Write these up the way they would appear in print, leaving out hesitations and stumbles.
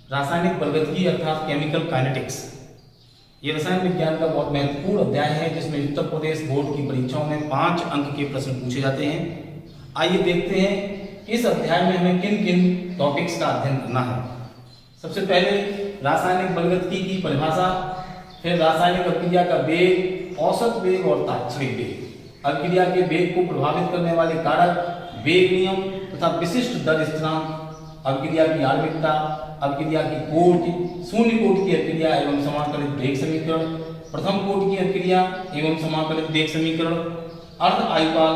रासायनिक बलगतिकी अर्थात chemical kinetics. ये रसायन विज्ञान का बहुत महत्वपूर्ण अध्याय है जिसमें उत्तर प्रदेश बोर्ड की परीक्षाओं में 5 अंक के प्रश्न पूछे जाते हैं। आइए देखते हैं इस अध्याय में हमें किन किन टॉपिक्स का अध्ययन करना है। सबसे पहले रासायनिक बलगतिकी की परिभाषा, फिर रासायनिक अभिक्रिया का वेग, औसत वेग और तात्क्षणिक वेग, अभिक्रिया के वेग को प्रभावित करने वाले कारक, वेग नियम तथा विशिष्ट दर स्थिरांक, अभिक्रिया की आणविकता, अभिक्रिया की कोटि, शून्य कोटि की अभिक्रिया एवं समाकलित वेग समीकरण, प्रथम कोटि की अभिक्रिया एवं समाकलित वेग समीकरण, अर्ध आयुकाल,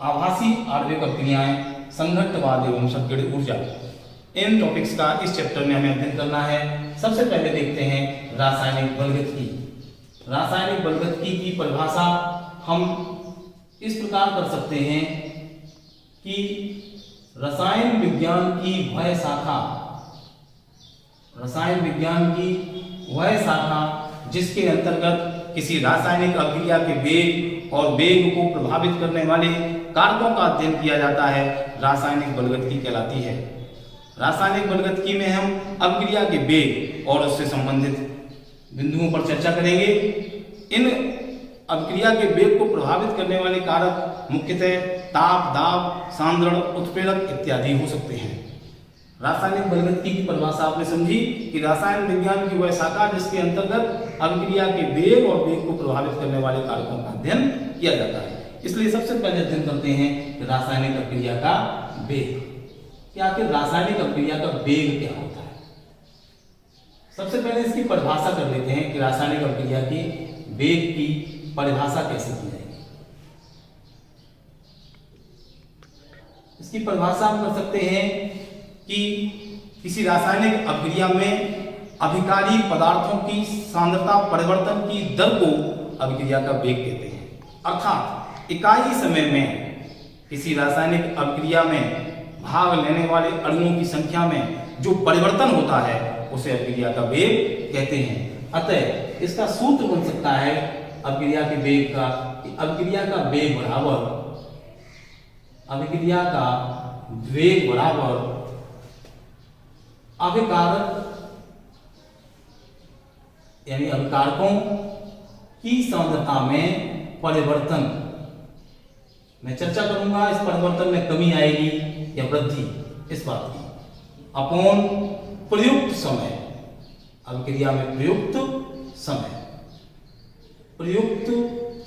आभासी आणविक अभिक्रियाएं, संघट्टवाद एवं संकीर्ण ऊर्जा। इन टॉपिक्स का इस चैप्टर में हमें अध्ययन करना है। सबसे पहले देखते हैं रासायनिक बलगतिकी। रासायनिक बलगतिकी की परिभाषा हम इस प्रकार कर सकते हैं कि रसायन विज्ञान की वह शाखा, रसायन विज्ञान की वह शाखा जिसके अंतर्गत किसी रासायनिक अभिक्रिया के वेग और वेग को प्रभावित करने वाले कारकों का अध्ययन किया जाता है, रासायनिक बलगतिकी कहलाती है। रासायनिक बलगतिकी में हम अभिक्रिया के वेग और उससे संबंधित बिंदुओं पर चर्चा करेंगे। इन अभिक्रिया के वेग को प्रभावित करने वाले कारक मुख्यतः ताप, दाब, सांद्रण, उत्प्रेरक इत्यादि हो सकते हैं। रासायनिक बलगतिकी की परिभाषा आपने समझी कि रासायन विज्ञान की वह शाखा जिसके अंतर्गत अभिक्रिया के वेग और वेग को प्रभावित करने वाले कारकों का अध्ययन किया जाता है। इसलिए सबसे पहले अध्ययन करते हैं कि रासायनिक अभिक्रिया का वेग। कि आखिर रासायनिक अभिक्रिया का वेग क्या होता है। सबसे पहले इसकी परिभाषा कर लेते हैं कि रासायनिक अभिक्रिया की वेग की परिभाषा कैसे की जाएगी। इसकी परिभाषा हम कर सकते हैं कि किसी रासायनिक अभिक्रिया में अभिकारी पदार्थों की सांद्रता परिवर्तन की दर को अभिक्रिया का वेग कहते हैं। अर्थात इकाई समय में किसी रासायनिक अभिक्रिया में भाग लेने वाले अणुओं की संख्या में जो परिवर्तन होता है उसे अभिक्रिया का वेग कहते हैं। अतः इसका सूत्र बन सकता है अभिक्रिया के वेग का, अभिक्रिया का वेग बराबर, अभिक्रिया का वेग बराबर अभिकारक यानी अभिकारकों की सांद्रता में परिवर्तन। मैं चर्चा करूंगा इस परिवर्तन में कमी आएगी या वृद्धि, इस बात की, अपॉन प्रयुक्त समय, अभिक्रिया में प्रयुक्त समय, प्रयुक्त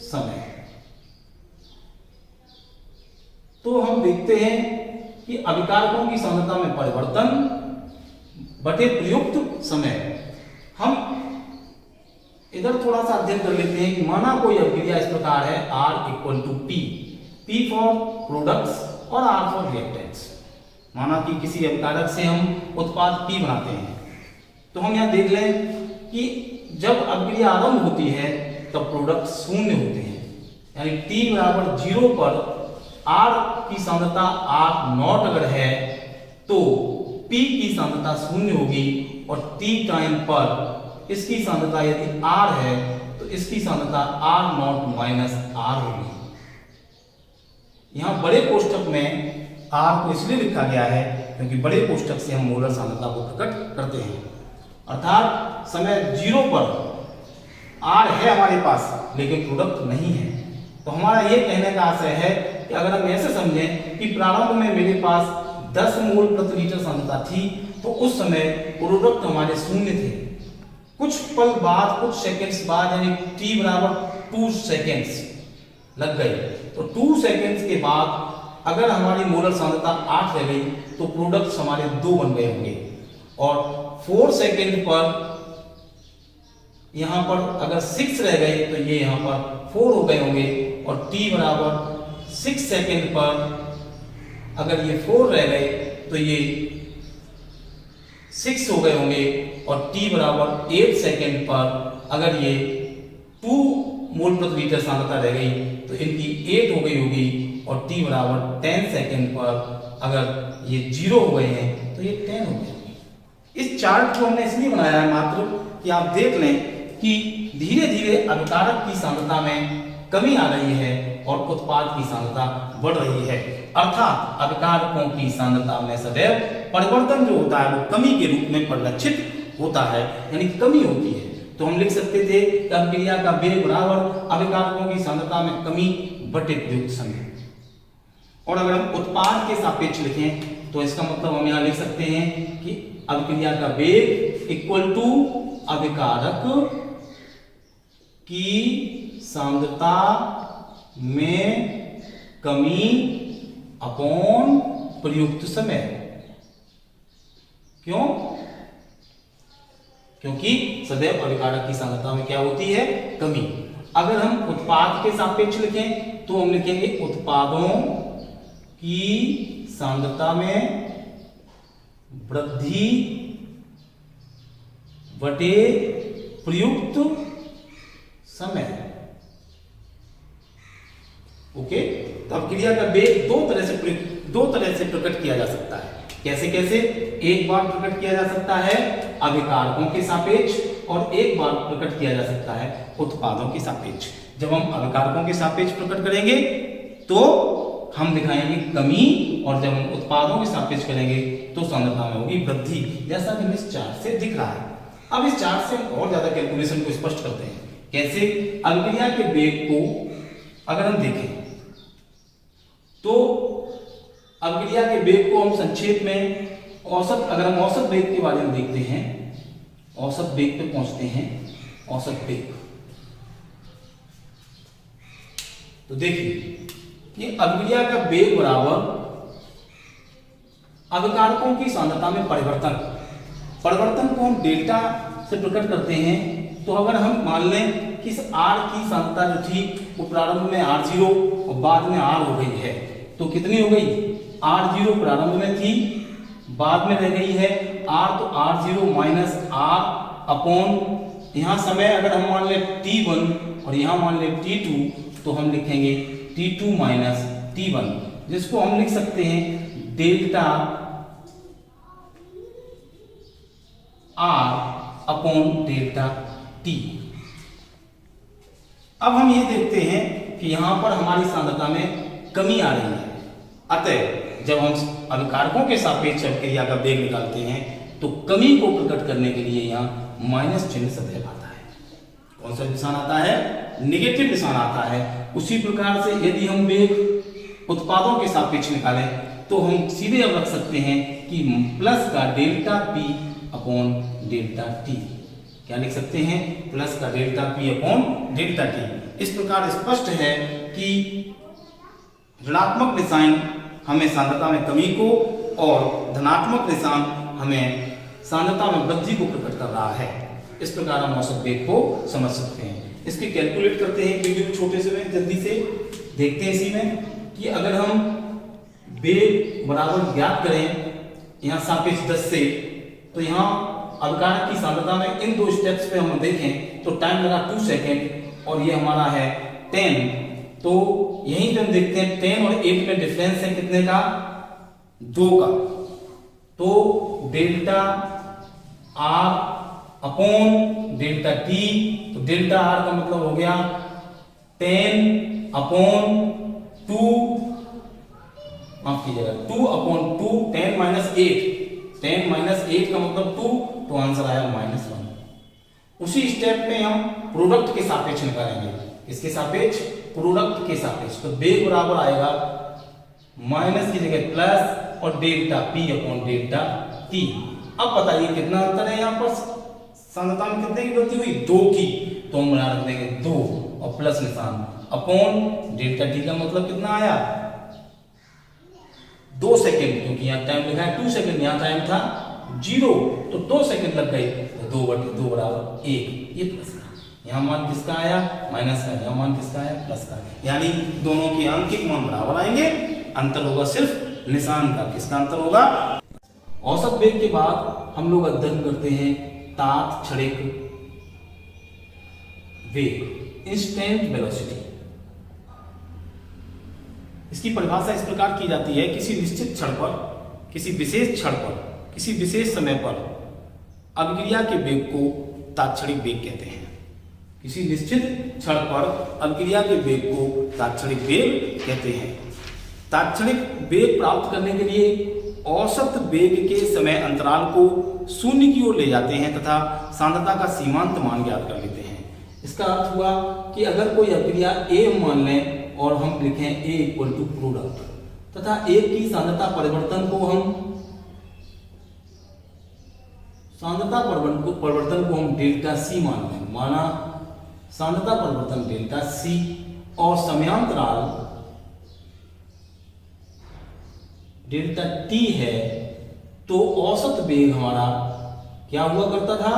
समय। तो हम देखते हैं कि अभिकारकों की सांद्रता में परिवर्तन बटे प्रयुक्त समय। हम इधर थोड़ा सा अध्ययन कर लेते हैं कि माना कोई अभिक्रिया इस प्रकार है, R = P, P for products और R फॉर रिएक्टेंट्स। माना कि किसी अभिकारक से हम उत्पाद P बनाते हैं, तो हम यहाँ देख लें कि जब अभिक्रिया आरंभ होती है तब प्रोडक्ट शून्य होते हैं, यानी T बराबर 0 पर R की सांद्रता R0 अगर है तो P की सांद्रता शून्य होगी और T टाइम पर इसकी सांद्रता यदि R है तो इसकी सांद्रता R0 माइनस R होगी। यहाँ बड़े कोष्ठक में R को इसलिए लिखा गया है क्योंकि बड़े कोष्ठक से हम मोलर सांद्रता को प्रकट करते हैं। अर्थात समय 0 पर R है हमारे पास लेकिन प्रोडक्ट नहीं है। तो हमारा यह कहने का आशय है कि अगर हम ऐसे समझें कि प्रारंभ में मेरे पास 10 मोल प्रति लीटर सांद्रता थी तो उस समय प्रोडक्ट हमारे शून्य थे। कुछ पल बाद, कुछ सेकंड्स बाद, यानी T बराबर 2 सेकंड्स लग गए, तो 2 सेकंड्स के बाद अगर हमारी मोलर सांद्रता 8 रह गई तो प्रोडक्ट्स हमारे 2 बन गए होंगे। और 4 सेकंड पर यहां पर अगर 6 रह गए तो ये यहां पर 4 हो गए होंगे। और T बराबर 6 सेकंड पर अगर ये 4 रह गए तो ये 6 हो गए होंगे। और T बराबर 8 सेकंड पर अगर ये 2 मोल प्रति लीटर सांद्रता रह गई तो इनकी 8 हो गई होगी। और T बराबर 10 सेकंड पर अगर ये 0 हो गए हैं तो ये 10 हो गए। इस चार्ट को हमने इसलिए बनाया है मात्र कि आप देख लें कि धीरे धीरे अभिकारक की सांद्रता में कमी आ रही है और उत्पाद की सांद्रता बढ़ रही है। अर्थात अभिकारकों की सांद्रता में सदैव परिवर्तन जो होता है वो कमी के रूप में परिलक्षित होता है, यानी कमी होती है। तो हम लिख सकते थे कि अभिक्रिया का वेग बराबर अभिकारकों की सांद्रता में कमी बटे प्रयुक्त समय। और अगर हम उत्पाद के सापेक्ष लिखें तो इसका मतलब हम यहां लिख सकते हैं कि अभिक्रिया का वेग इक्वल टू अभिकारक की सांद्रता में कमी अपॉन प्रयुक्त समय। क्यों? क्योंकि सदैव अभिकारक की सांद्रता में क्या होती है? कमी। अगर हम उत्पाद के सापेक्ष लिखें तो हम लिखेंगे उत्पादों की सांद्रता में वृद्धि बटे प्रयुक्त समय। ओके, तो अभिक्रिया का वेग दो तरह से प्रकट किया जा सकता है। कैसे कैसे? एक बार प्रकट किया जा सकता है अभिकारकों के सापेक्ष और एक बार प्रकट किया जा सकता है उत्पादों के सापेक्ष। जब हम अभिकारकों के सापेक्ष प्रकट करेंगे तो हम दिखाएंगे कमी, और जब हम उत्पादों के सापेक्ष करेंगे तो सांद्रता में होगी वृद्धि, जैसा कि इस चार्ट से दिख रहा है। अब इस चार्ट से हम और ज्यादा कैलकुलेशन को स्पष्ट करते हैं। कैसे? अभिक्रिया के वेग को अगर हम देखें तो अभिक्रिया के वेग को हम संक्षेप में औसत, अगर हम औसत वेग के बारे में देखते हैं, औसत वेग पे पहुंचते हैं, औसत वेग, तो देखिए कि अभिक्रिया का वेग बराबर अभिकारकों की सांद्रता में परिवर्तन को हम डेल्टा से प्रकट करते हैं। तो अगर हम मान लें कि इस R की सांद्रता जो थी वो प्रारंभ में R0 और बाद में R हो गई है, तो कितनी हो गई? R0 प्रारंभ में थी, बाद में रह गई है R, तो R0 माइनस R अपॉन यहां समय अगर हम मान लें T1 और यहां मान लें T2 तो हम लिखेंगे T2 माइनस T1, जिसको हम लिख सकते हैं delta R upon delta T। अब हम ये देखते हैं कि यहां पर हमारी सांद्रता में कमी आ रही है। अतः जब हम अभिकारकों के सापेक्ष अभिक्रिया का वेग निकालते हैं तो कमी को प्रकट करने के लिए यहाँ माइनस चिन्ह सदैव आता है। कौन सा निशान आता है? नेगेटिव निशान आता है। उसी प्रकार से यदि हम वेग उत्पादों के सापेक्ष निकालें तो हम सीधे अब रख सकते हैं कि प्लस का delta P upon delta T। क्या लिख सकते हैं? प्लस का delta P upon delta T। इस प्रकार स्पष्ट है कि ऋणात्मक निशान हमें सांद्रता में कमी को और धनात्मक निशान हमें सांद्रता में वृद्धि को प्रकट कर रहा है। इस प्रकार हम औसत वेग को समझ सकते हैं। इसके कैलकुलेट करते हैं क्योंकि छोटे से में जल्दी से देखते हैं इसी में कि अगर हम वेग बराबर ज्ञात करें यहाँ सापेक्ष 10 से, तो यहाँ अभिकारक की सांद्रता में इन दो स्टेप्स पे हम देखें तो टाइम लगा 2 सेकेंड और ये हमारा है 10। तो यहीं पे हम देखते हैं 10 और 8 में डिफरेंस है कितने का? 2 का। तो delta R upon delta T, तो डेल्टा R का मतलब हो गया 10 अपॉन 2, माफ कीजिएगा 2 अपॉन 2, 10 माइनस 8, 10 माइनस 8 का मतलब 2, तो आंसर आया -1। उसी स्टेप में हम प्रोडक्ट के सापेक्ष निकालेंगे। इसके सापेक्ष? प्रोडक्ट के सापेक्ष। तो वेग बराबर आएगा माइनस की जगह प्लस और delta P upon delta T। अब बताइए कितना अंतर है यहाँ पर? सांद्रता में कितने की वृद्धि हुई? 2 की। तो हम बना रख देंगे 2 और प्लस निशान अपॉन डेल्टा T का मतलब कितना आया? 2 सेकेंड, क्योंकि यहाँ टाइम लिखा है 2 सेकेंड, यहाँ टाइम था 0, तो 2 सेकेंड लग गए। तो 2/2 बराबर 1। ये प्लस का, यहाँ मान किसका आया? माइनस का। यहाँ मान किसका आया? प्लस का। यानी दोनों के आंकिक मान बराबर आएंगे, अंतर होगा सिर्फ निशान का। किसका अंतर होगा? औसत वेग के बाद हम लोग अध्ययन करते हैं तात्क्षणिक वेग, इंस्टेंट वेलोसिटी। इसकी परिभाषा इस प्रकार की जाती है, किसी निश्चित क्षण पर, किसी विशेष क्षण पर, किसी विशेष समय पर अभिक्रिया के वेग को तात्क्षणिक वेग कहते हैं। किसी निश्चित क्षण पर अभिक्रिया के वेग को तात्क्षणिक वेग कहते हैं। तात्क्षणिक वेग प्राप्त करने के लिए औसत वेग के समय अंतराल को शून्य की ओर ले जाते हैं तथा सांद्रता का सीमांत मान ज्ञात कर लेते हैं। इसका अर्थ हुआ कि अगर कोई अभिक्रिया A मान लें और हम लिखें A इक्वल टू प्रोडक्ट तथा A की सांद्रता परिवर्तन को हम डेल्टा C मान लें, माना सांद्रता परिवर्तन डेल्टा C और समयांतराल डेल्टा T है, तो औसत वेग हमारा क्या हुआ करता था?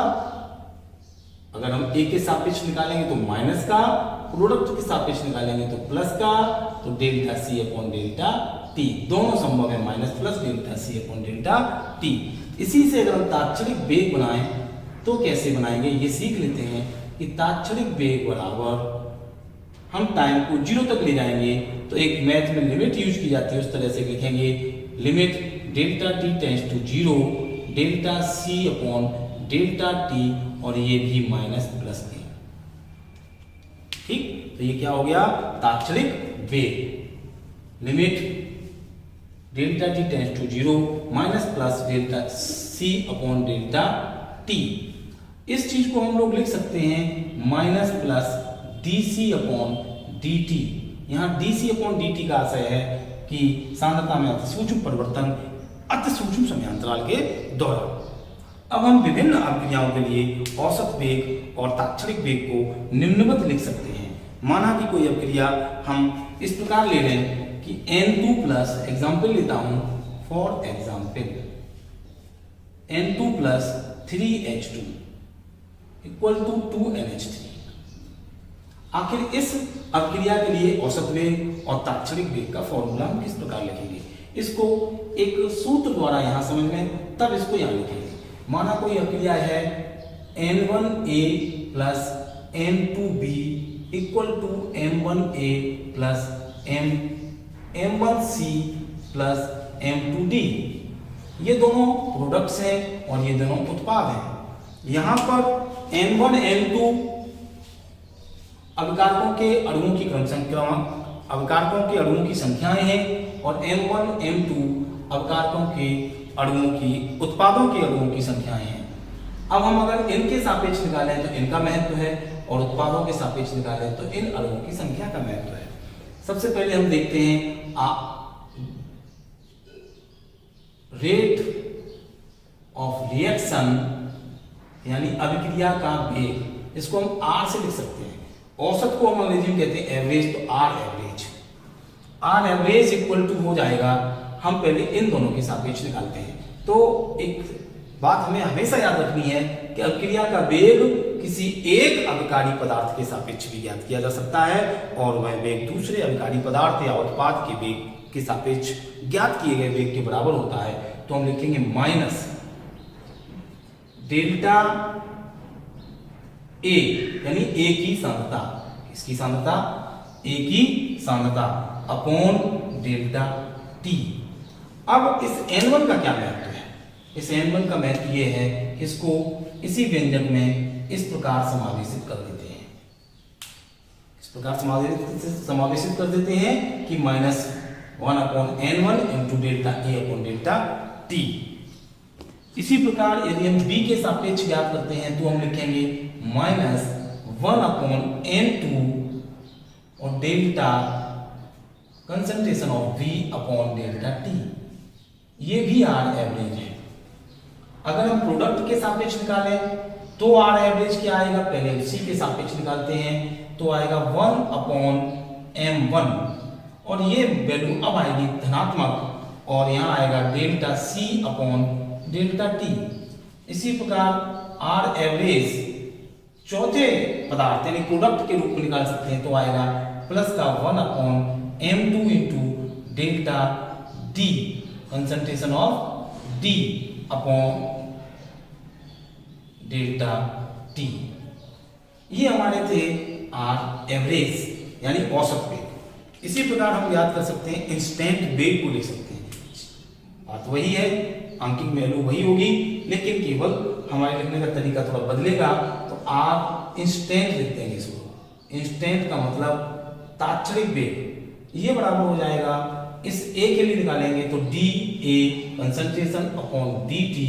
अगर हम A के सापेक्ष निकालेंगे तो माइनस का, प्रोडक्ट के सापेक्ष निकालेंगे तो प्लस का, तो delta C upon delta T, दोनों संभव है, minus plus delta C upon delta T। इसी से अगर हम तात्क्षणिक वेग बनाएं तो कैसे बनाएंगे ये सीख लेते हैं कि तात्क्षणिक वेग बराबर हम टाइम को 0 तक ले जाएंगे तो एक मैथ में लिमिट यूज की जाती है, उस तरह से लिखेंगे limit delta T tends to 0 delta C upon delta T और ये भी माइनस प्लस के। ठीक, तो ये क्या हो गया? तात्क्षणिक वेग limit delta T tends to 0 minus plus delta C upon delta T। इस चीज को हम लोग लिख सकते हैं minus plus dc upon dt। यहाँ dc अपॉन dt का आशय है कि सांद्रता में अति सूक्ष्म परिवर्तन अति सूक्ष्म समयांतराल के दौरान। अब हम विभिन्न अभिक्रियाओं के लिए औसत वेग और तात्क्षणिक वेग को निम्नवत लिख सकते हैं। माना कि कोई अभिक्रिया हम इस प्रकार ले लें कि N2 प्लस, एग्जाम्पल लेता हूं for example, N2 plus 3H2 equal to 2NH3। आखिर इस अभिक्रिया के लिए औसत वेग और तात्क्षणिक वेग का फॉर्मूला हम किस प्रकार लिखेंगे? इसको एक सूत्र द्वारा यहां समझ लें, तब इसको यहां लिखेंगे। माना कोई अभिक्रिया है N1A plus N2B equal to M1A plus M1C plus M2D। ये दोनों प्रोडक्ट्स हैं और ये दोनों उत्पाद हैं। यहां पर N1 N2 अभिकारकों के अणुओं की क्रम संख्या, अभिकारकों के अणुओं की संख्याएं हैं और M1 M2 अभिकारकों के अणुओं की, उत्पादों के अणुओं की संख्याएं हैं। अब हम अगर इनके सापेक्ष निकालें तो इनका महत्व है और उत्पादों के सापेक्ष निकालें तो इन अणुओं की संख्या का महत्व है। सबसे पहले हम देखते हैं रेट ऑफ रिएक्शन यानी अभिक्रिया का वेग, इसको हम R से लिख सकते हैं। औसत को हम अंग्रेजी में कहते हैं एवरेज, तो R एवरेज इक्वल टू हो जाएगा, हम पहले इन दोनों के सापेक्ष निकालते हैं। तो एक बात हमें हमेशा याद रखनी है कि अभिक्रिया का वेग किसी एक अभिकारी पदार्थ के सापेक्ष भी ज्ञात किया जा सकता है और वह वेग दूसरे अभिकारी पदार्थ या उत्पाद के वेग के सापेक्ष ज्ञात किए गए वेग के बराबर होता है। तो हम लिखेंगे माइनस डेल्टा A यानी A की सांद्रता, इसकी सांद्रता A की सांद्रता अपॉन डेल्टा T। अब इस N1 का क्या महत्व है? इस N1 का महत्व ये है कि इसको इसी व्यंजक में इस प्रकार समावेशित कर देते हैं, इस प्रकार समावेशित कर देते हैं कि minus 1 upon N1 into delta A upon delta T। इसी प्रकार यदि हम B के सापेक्ष ज्ञात करते हैं तो हम लिखेंगे माइनस 1 अपॉन N2 और delta concentration of V upon delta T। ये भी R एवरेज है। अगर हम प्रोडक्ट के सापेक्ष निकालें तो R एवरेज क्या आएगा? पहले C के सापेक्ष निकालते हैं तो आएगा 1 अपॉन M1 और ये वैल्यू अब आएगी धनात्मक और यहाँ आएगा delta C upon delta T। इसी प्रकार R एवरेज चौथे पदार्थ यानी प्रोडक्ट के रूप में निकाल सकते हैं तो आएगा प्लस का 1 upon M2 into delta D concentration of D upon delta T। ये हमारे थे R एवरेज यानी औसत वेग। इसी प्रकार हम याद कर सकते हैं इंस्टेंट वेग को लिख सकते हैं। बात वही है, आंकिक वैल्यू वही होगी, लेकिन केवल हमारे लिखने का तरीका थोड़ा बदलेगा। तो R इंस्टेंट लिख देंगे इसको। इंस्टेंट का मतलब तात्क्षणिक वेग, ये बराबर हो जाएगा, इस ए के लिए निकालेंगे तो D A concentration upon D T,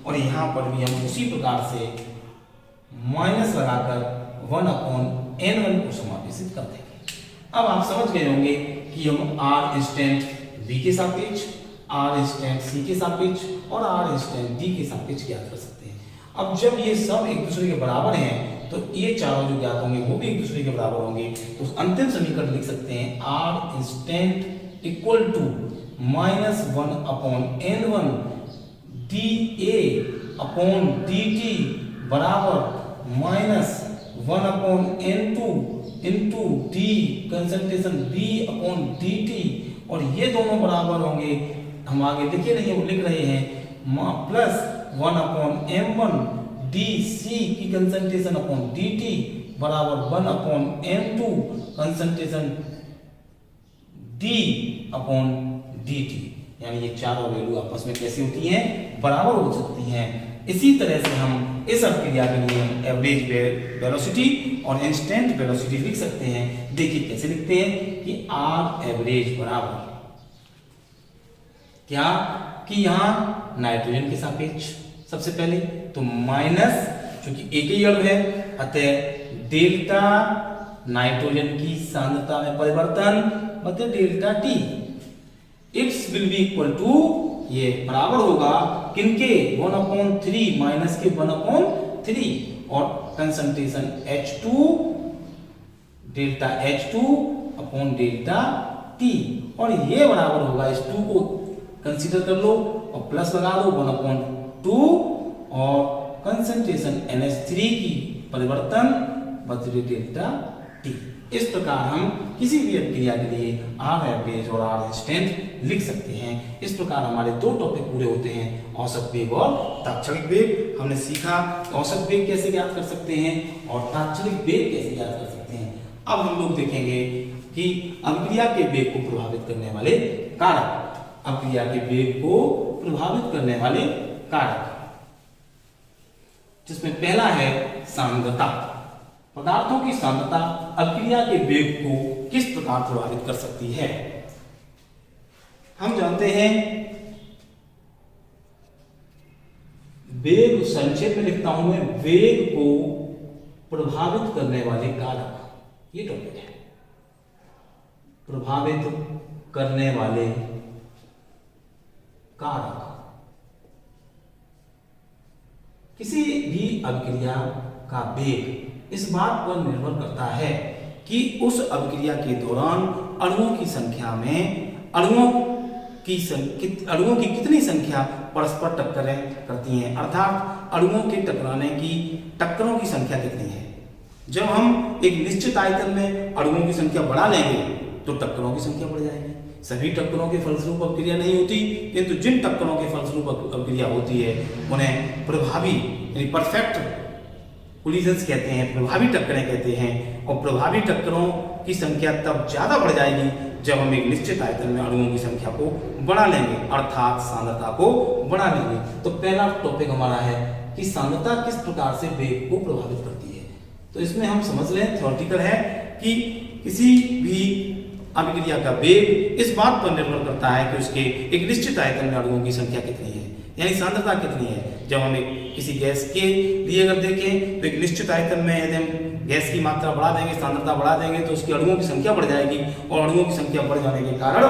और यहाँ पर भी हम उसी प्रकार से माइनस लगाकर 1/n1 को समावेशित कर देंगे। अब आप समझ गए होंगे कि हम आर इंस्टेंट बी के सापेक्ष, आर इंस्टेंट सी के सापेक्ष और आर इंस्टेंट डी के सापेक्ष ज्ञात कर सकते हैं। अब जब ये सब एक दूसरे के बराबर हैं तो ये चारों जो ज्ञात होंगे वो भी एक दूसरे के बराबर होंगे, तो अंतिम समीकरण लिख सकते हैं R instant equal to -1/n1 D A upon D T बराबर -1/n2 into D concentration B upon D T, और ये दोनों बराबर होंगे, हम आगे लिखे नहीं वो लिख रहे हैं, प्लस 1/m1 डी सी की कंसंट्रेशन अपॉन डी टी बराबर 1/m2 concentration D upon D T. यानी ये चारों वैल्यू आपस में कैसी होती हैं, बराबर हो सकती हैं। इसी तरह से हम इस अभिक्रिया के लिए हम एवरेज वेलोसिटी और इंस्टेंट वेलोसिटी लिख सकते हैं। देखिए कैसे लिखते हैं कि आर एवरेज बराबर क्या, कि यहाँ नाइट्रोजन के सापेक्ष सबसे पहले तो माइनस, चूंकि एक ही अणु है अतः डेल्टा नाइट्रोजन की सांद्रता में परिवर्तन मतलब delta T, it's will be equal to, ये बराबर होगा किनके 1/3 माइनस के 1/3 और concentration H2 delta H2 upon delta T, और ये बराबर होगा इस 2 को कंसीडर कर लो और प्लस लगा दो 1/2 और कंसंट्रेशन NH3 की परिवर्तन बदले डेल्टा T। इस प्रकार हम किसी भी अभिक्रिया के लिए आर एवरेज और आर इंस्टेंट लिख सकते हैं। इस प्रकार हमारे दो टॉपिक पूरे होते हैं, औसत वेग और तात्क्षणिक वेग। हमने सीखा औसत वेग कैसे ज्ञात कर सकते हैं और तात्क्षणिक वेग कैसे ज्ञात कर सकते हैं। अब हम लोग देखेंगे कि अभिक्रिया के वेग को प्रभावित करने वाले कारक, अभिक्रिया के वेग को प्रभावित करने वाले कारक, जिसमें पहला है सांद्रता। पदार्थों की सांद्रता अभिक्रिया के वेग को किस प्रकार प्रभावित कर सकती है। हम जानते हैं वेग, संक्षेप में लिखता हूं मैं, वेग को प्रभावित करने वाले कारक, ये टॉपिक है, प्रभावित करने वाले कारक। किसी भी अभिक्रिया का वेग इस बात पर निर्भर करता है कि उस अभिक्रिया के दौरान अणुओं की संख्या में अणुओं की कितनी संख्या परस्पर टक्करें करती हैं, अर्थात अणुओं के टकराने की टक्करों की संख्या कितनी है। जब हम एक निश्चित आयतन में अणुओं की संख्या बढ़ा लेंगे तो टक्करों की संख्या बढ़ जाएगी। सभी टक्करों के फलस्वरूप अभिक्रिया नहीं होती, किंतु जिन टक्करों के फलस्वरूप अभिक्रिया होती है उन्हें प्रभावी यानी परफेक्ट कोलिजन्स कहते हैं, प्रभावी टक्करें कहते हैं। और प्रभावी टक्करों की संख्या तब ज्यादा बढ़ जाएगी जब हम एक निश्चित आयतन में अणुओं की संख्या को बढ़ा लेंगे, अर्थात सांद्रता को बढ़ा लेंगे। तो पहला टॉपिक हमारा है कि सांद्रता किस प्रकार से वेग को प्रभावित करती है। तो इसमें हम समझ लें, थ्योरेटिकल है कि किसी भी अभिक्रिया का वेग इस बात पर निर्भर करता है कि उसके एक निश्चित आयतन में अणुओं की संख्या कितनी है, यानी सांद्रता कितनी है। जब हम किसी गैस के लिए अगर देखें तो एक निश्चित आयतन में यदि हम गैस की मात्रा बढ़ा देंगे, सांद्रता बढ़ा देंगे तो उसकी अणुओं की संख्या बढ़ जाएगी, और अणुओं की संख्या बढ़ जाने के कारण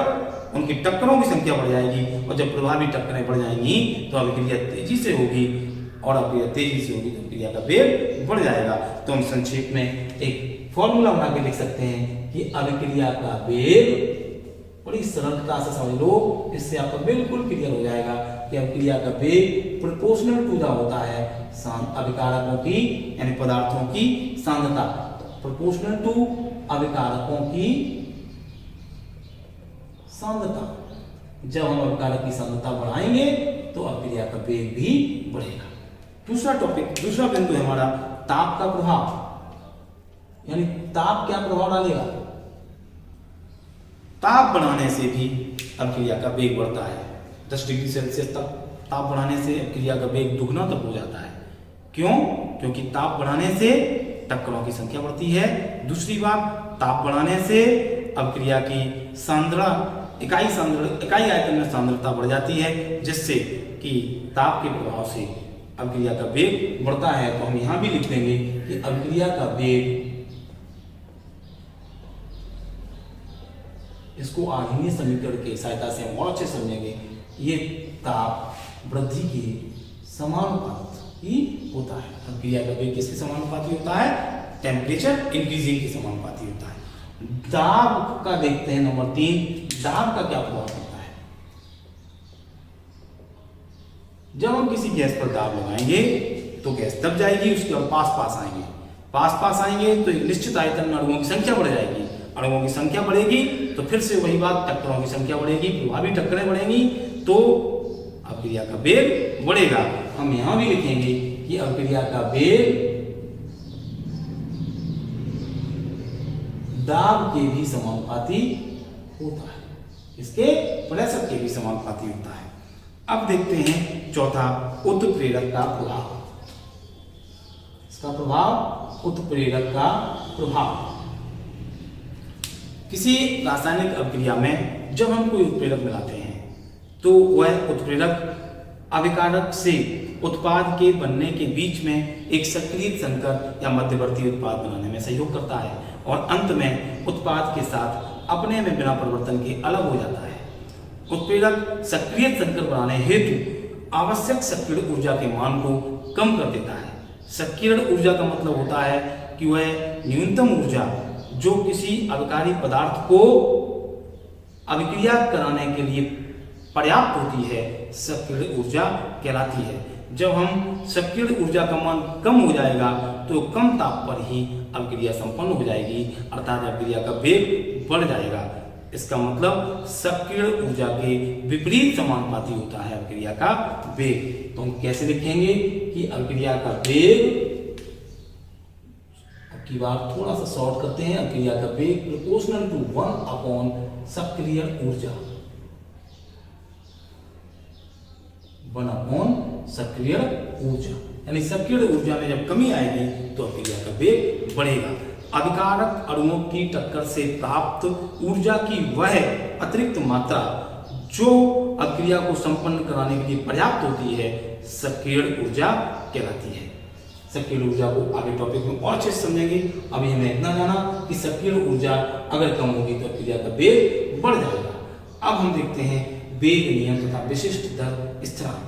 उनकी टक्करों की संख्या बढ़ जाएगी, और जब प्रभावी टक्करें बढ़ जाएंगी तो अभिक्रिया तेजी से होगी, और अभिक्रिया तेजी से होगी तो अभिक्रिया का वेग बढ़ जाएगा। तो हम संक्षेप में एक फॉर्मूला बना के लिख सकते हैं कि अभिक्रिया का वेग, बड़ी सरलता से समझ लो, इससे आपको बिल्कुल क्लियर हो जाएगा कि अभिक्रिया का वेग प्रोपोर्शनल टू द होता है अभिकारकों की यानी पदार्थों की सांद्रता, प्रोपोर्शनल टू अभिकारकों की सांद्रता। जब हम अभिकारक की सांद्रता बढ़ाएंगे तो अभिक्रिया का वेग भी बढ़ेगा। दूसरा टॉपिक, दूसरा बिंदु है हमारा ताप का प्रभाव, यानी ताप क्या प्रभाव डालेगा। ताप बढ़ाने से भी अभिक्रिया का वेग बढ़ता है। 10 डिग्री सेल्सियस तक ताप बढ़ाने से अभिक्रिया का वेग दुगना तक हो जाता है। क्यों? क्योंकि ताप बढ़ाने से टक्करों की संख्या बढ़ती है। दूसरी बात, ताप बढ़ाने से अभिक्रिया की इकाई आयतन में सांद्रता बढ़ जाती है, जिससे कि ताप के प्रभाव से अभिक्रिया का वेग बढ़ता है। तो हम यहां भी लिख देंगे कि अभिक्रिया का वेग, इसको आघूर्णीय समीकरण के सहायता से हम और अच्छे समझेंगे, ये ताप वृद्धि के समानुपाती होता है। अभिक्रिया का वेग किसके समानुपाती होता है? टेम्परेचर इंक्रीजिंग के समानुपाती होता है। दाब का देखते हैं नंबर 3, दाब का क्या प्रभाव पड़ता है? जब हम किसी गैस पर दाब लगाएंगे तो गैस दब जाएगी, उसके बाद पास आएंगे तो एक निश्चित आयतन में अणुओं की संख्या बढ़ जाएगी। अणुओं की संख्या बढ़ेगी तो फिर से वही बात, टक्करों की संख्या बढ़ेगी, प्रभावी टक्करें बढ़ेंगी तो अभिक्रिया का वेग बढ़ेगा। हम यहां भी लिखेंगे कि अभिक्रिया का वेग दाब के भी समानुपाती होता है, इसके प्रेशर के भी समानुपाती होता है। अब देखते हैं चौथा, उत्प्रेरक का प्रभाव। इसका प्रभाव, उत्प्रेरक का प्रभाव। किसी रासायनिक अभिक्रिया में जब हम कोई उत्प्रेरक मिलाते हैं तो वह उत्प्रेरक अभिकारक से उत्पाद के बनने के बीच में एक सक्रिय संकर या मध्यवर्ती उत्पाद बनाने में सहयोग करता है और अंत में उत्पाद के साथ अपने में बिना परिवर्तन के अलग हो जाता है। उत्प्रेरक सक्रिय संकर बनाने हेतु आवश्यक सक्रिय ऊर्जा के मान को कम कर देता है। सक्रिय ऊर्जा का मतलब होता है कि वह न्यूनतम ऊर्जा जो किसी अभिकारी पदार्थ को अभिक्रिया कराने के लिए पर्याप्त होती है, सक्रिय ऊर्जा कहलाती है। जब हम सक्रिय ऊर्जा का मान कम हो जाएगा तो कम ताप पर ही अभिक्रिया संपन्न हो जाएगी, अर्थात अभिक्रिया का वेग बढ़ जाएगा। इसका मतलब सक्रिय ऊर्जा के विपरीत समानुपाती होता है अभिक्रिया का वेग। तो हम कैसे लिखेंगे कि अभिक्रिया का वेग, की बात थोड़ा सा शॉर्ट करते हैं, अभिक्रिया का वेग प्रोपोर्शनल टू 1 अपॉन सक्रिय ऊर्जा, 1 अपॉन सक्रिय ऊर्जा, यानी सक्रिय ऊर्जा में जब कमी आएगी तो अभिक्रिया का वेग बढ़ेगा। अभिकारक अणुओं की टक्कर से प्राप्त ऊर्जा की वह अतिरिक्त मात्रा जो अभिक्रिया को संपन्न कराने के लिए पर्याप्त होती है, सक्रिय ऊर्जा कहलाती है। सक्रिय ऊर्जा को आगे टॉपिक में और अच्छे से समझेंगे। अभी हमें इतना जाना कि सक्रिय ऊर्जा अगर कम होगी तो अभिक्रिया का वेग बढ़ जाएगा। अब हम देखते हैं वेग नियम तथा विशिष्ट दर स्थिरांक।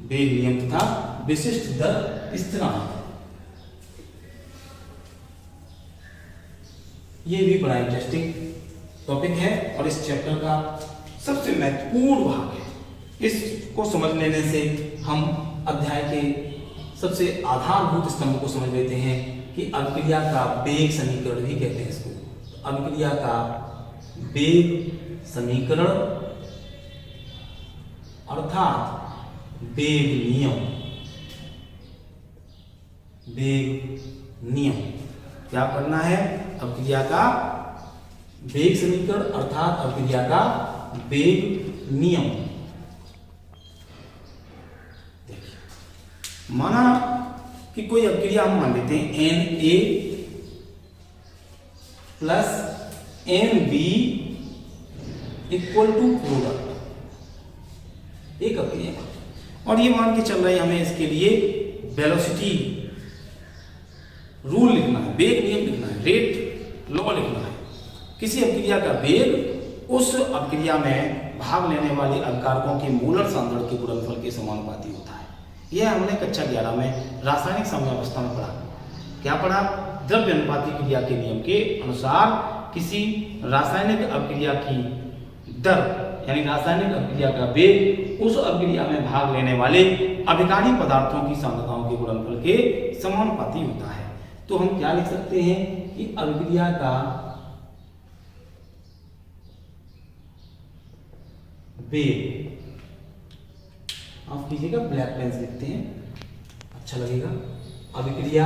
वेग नियम तथा विशिष्ट दर स्थिरांक, ये भी बड़ा इंटरेस्टिंग टॉपिक है और इस चैप्टर का सबसे महत्वपूर्ण भाग है। इसको समझ लेने से हम अध्याय के सबसे आधारभूत स्तंभ को समझ लेते हैं कि अभिक्रिया का वेग समीकरण भी कहते हैं इसको। अभिक्रिया का वेग समीकरण अर्थात वेग नियम, वेग नियम क्या करना है? अभिक्रिया का वेग समीकरण अर्थात अभिक्रिया का वेग नियम। माना कि कोई अभिक्रिया हम मान लेते हैं Na plus Nb equal to product, एक अभिक्रिया, और ये मान के चल रहे हैं हमें इसके लिए वेलोसिटी रूल लिखना है, वेग नियम लिखना है, रेट लॉ लिखना है। किसी अभिक्रिया का वेग उस अभिक्रिया में भाग लेने वाले अभिकारकों के मोलर सांद्रण के गुणनफल के समानुपाती होता है। यह हमने कक्षा 11 में रासायनिक साम्यावस्था में पढ़ा। क्या पढ़ा? द्रव्य अनुपाती क्रिया के नियम के अनुसार किसी रासायनिक अभिक्रिया की दर यानी रासायनिक अभिक्रिया का वेग उस अभिक्रिया में भाग लेने वाले अभिकारी पदार्थों की सांद्रताओं के गुणनफल के समानुपाती होता है। तो हम क्या लिख सकते हैं कि अभिक्रिया का वेग, आप कीजिएगा ब्लैक पेन से लिखते हैं, अच्छा लगेगा। अभिक्रिया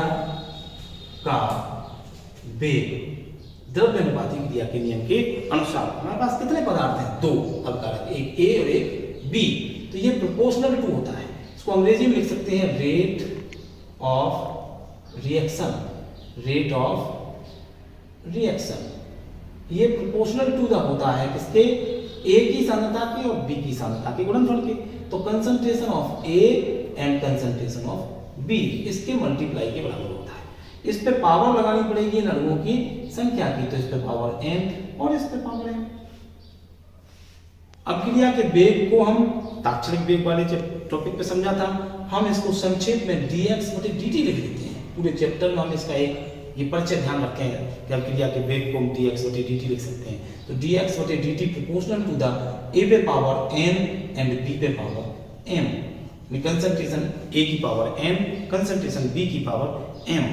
का वेग द्रव्य अनुपाती क्रिया के नियम के अनुसार, हमारे पास कितने पदार्थ हैं? 2 अभिकारक, एक A और एक B, तो ये प्रोपोर्शनल टू होता है। इसको अंग्रेजी में लिख सकते हैं rate of reaction, rate of reaction, ये प्रोपोर्शनल टू द होता है किसके, ए की सांद्रता के और बी की सांद्रता के गुणनफल के। तो concentration of A and concentration of B इसके मल्टीप्लाई के बराबर होता है। इस पे पावर लगानी पड़ेगी इन अणुओं की संख्या की, तो इस पे पावर n और इस पे पावर m। अभिक्रिया के वेग को हम तात्क्षणिक वेग वाले टॉपिक पे समझा था, हम इसको संक्षेप में dx/dt लिख देते हैं। पूरे चैप्टर में हम इसका एक ये परिचय ध्यान रखें कि अभिक्रिया के वेग को हम dx/dt लिख सकते हैं। तो dx/dt proportional to the a पे पावर n एंड b पे पावर m, कंसंट्रेशन a की पावर n, कंसंट्रेशन b की पावर m।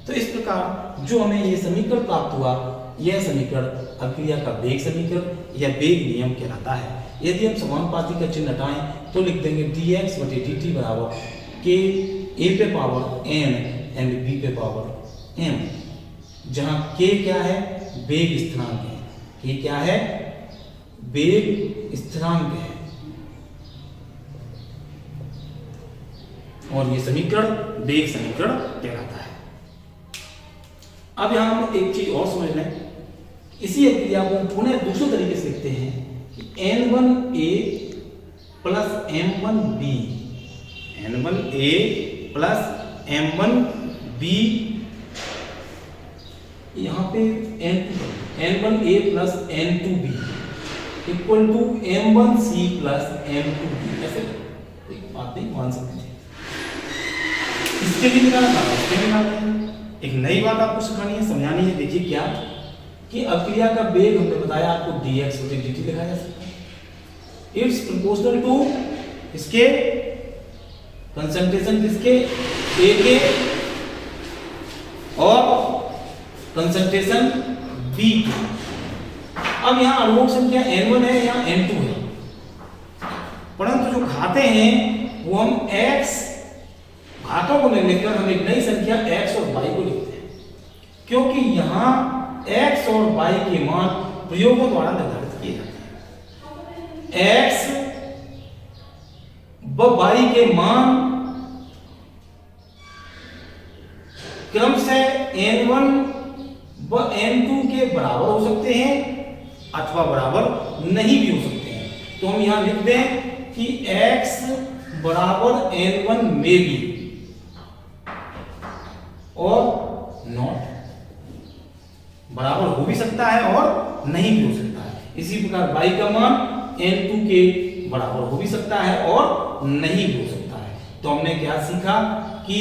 तो इस प्रकार जो हमें ये समीकरण प्राप्त हुआ, यह समीकरण अभिक्रिया का वेग समीकरण या वेग नियम कहलाता है। यदि हम समानुपाती का चिन्ह हटाएं तो लिख देंगे dx/dt बराबर k a पे पावर n एंड b पे पावर m, जहां k क्या है, वेग स्थिरांक है। k क्या है, वेग स्थिरांक है। और ये समीकरण वेग समीकरण कहलाता है। अब यहां हम एक चीज और समझ लें, इसी अभिक्रिया को पुनः दूसरे तरीके से लिखते हैं कि n1a plus m1b, n1a plus m1b, यहाँ पे n1a plus n2b equal to m1c plus m2b, ऐसे एक बात नहीं मान सकते हैं। इसके लिए निकालना था, इसके लिए निकालना है। एक नई बात आपको सिखानी है, समझानी है। देखिए क्या कि अभिक्रिया का वेग हमने बताया आपको dx/dt लिखा जा सकता है। इट्स प्रोपोर्शनल टू इसके कंसंट्रेशन किसके, A के और कंसंट्रेशन B की। अब यहाँ अणुओं की संख्या n1 है या n2 है, परंतु जो घाते हैं वो हम x घातों को नहीं लिखकर हम एक नई संख्या x और y को लिखते हैं, क्योंकि यहाँ x और y के मान प्रयोगों द्वारा निर्धारित किए जाते हैं। x व y के मान क्रमशः n1 व n2 के बराबर हो सकते हैं अथवा बराबर नहीं भी हो सकते हैं। तो हम यहां लिख दें कि x बराबर n1 में भी और नॉट बराबर हो भी सकता है और नहीं भी हो सकता है। इसी प्रकार y का मान n2 के बराबर हो भी सकता है और नहीं भी हो सकता है। तो हमने क्या सीखा कि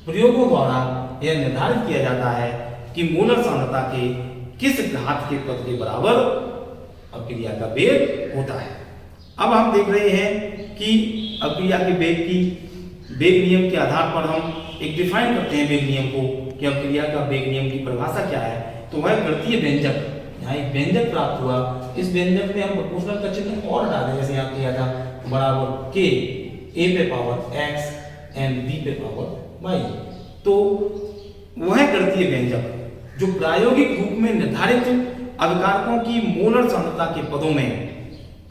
प्रयोगों द्वारा यह निर्धारित किया जाता है कि मोलर सांद्रता के किस घात के पद के बराबर अभिक्रिया का वेग होता है। अब हम देख रहे हैं कि अभिक्रिया के वेग की वेग नियम के आधार पर हम एक डिफाइन करते हैं वेग नियम को कि अभिक्रिया का वेग नियम की परिभाषा क्या है। तो वह गणितीय व्यंजक, यहाँ एक व्यंजक प्राप्त हुआ, इस व्यंजक में हम प्रोपोर्शनल का चिन्ह और हटा दें, जैसे यहाँ किया था बराबर k a पे पावर x एंड b पे पावर y। तो वह गणितीय व्यंजक जो प्रायोगिक रूप में निर्धारित अभिकारकों की मोलर सांद्रता के पदों में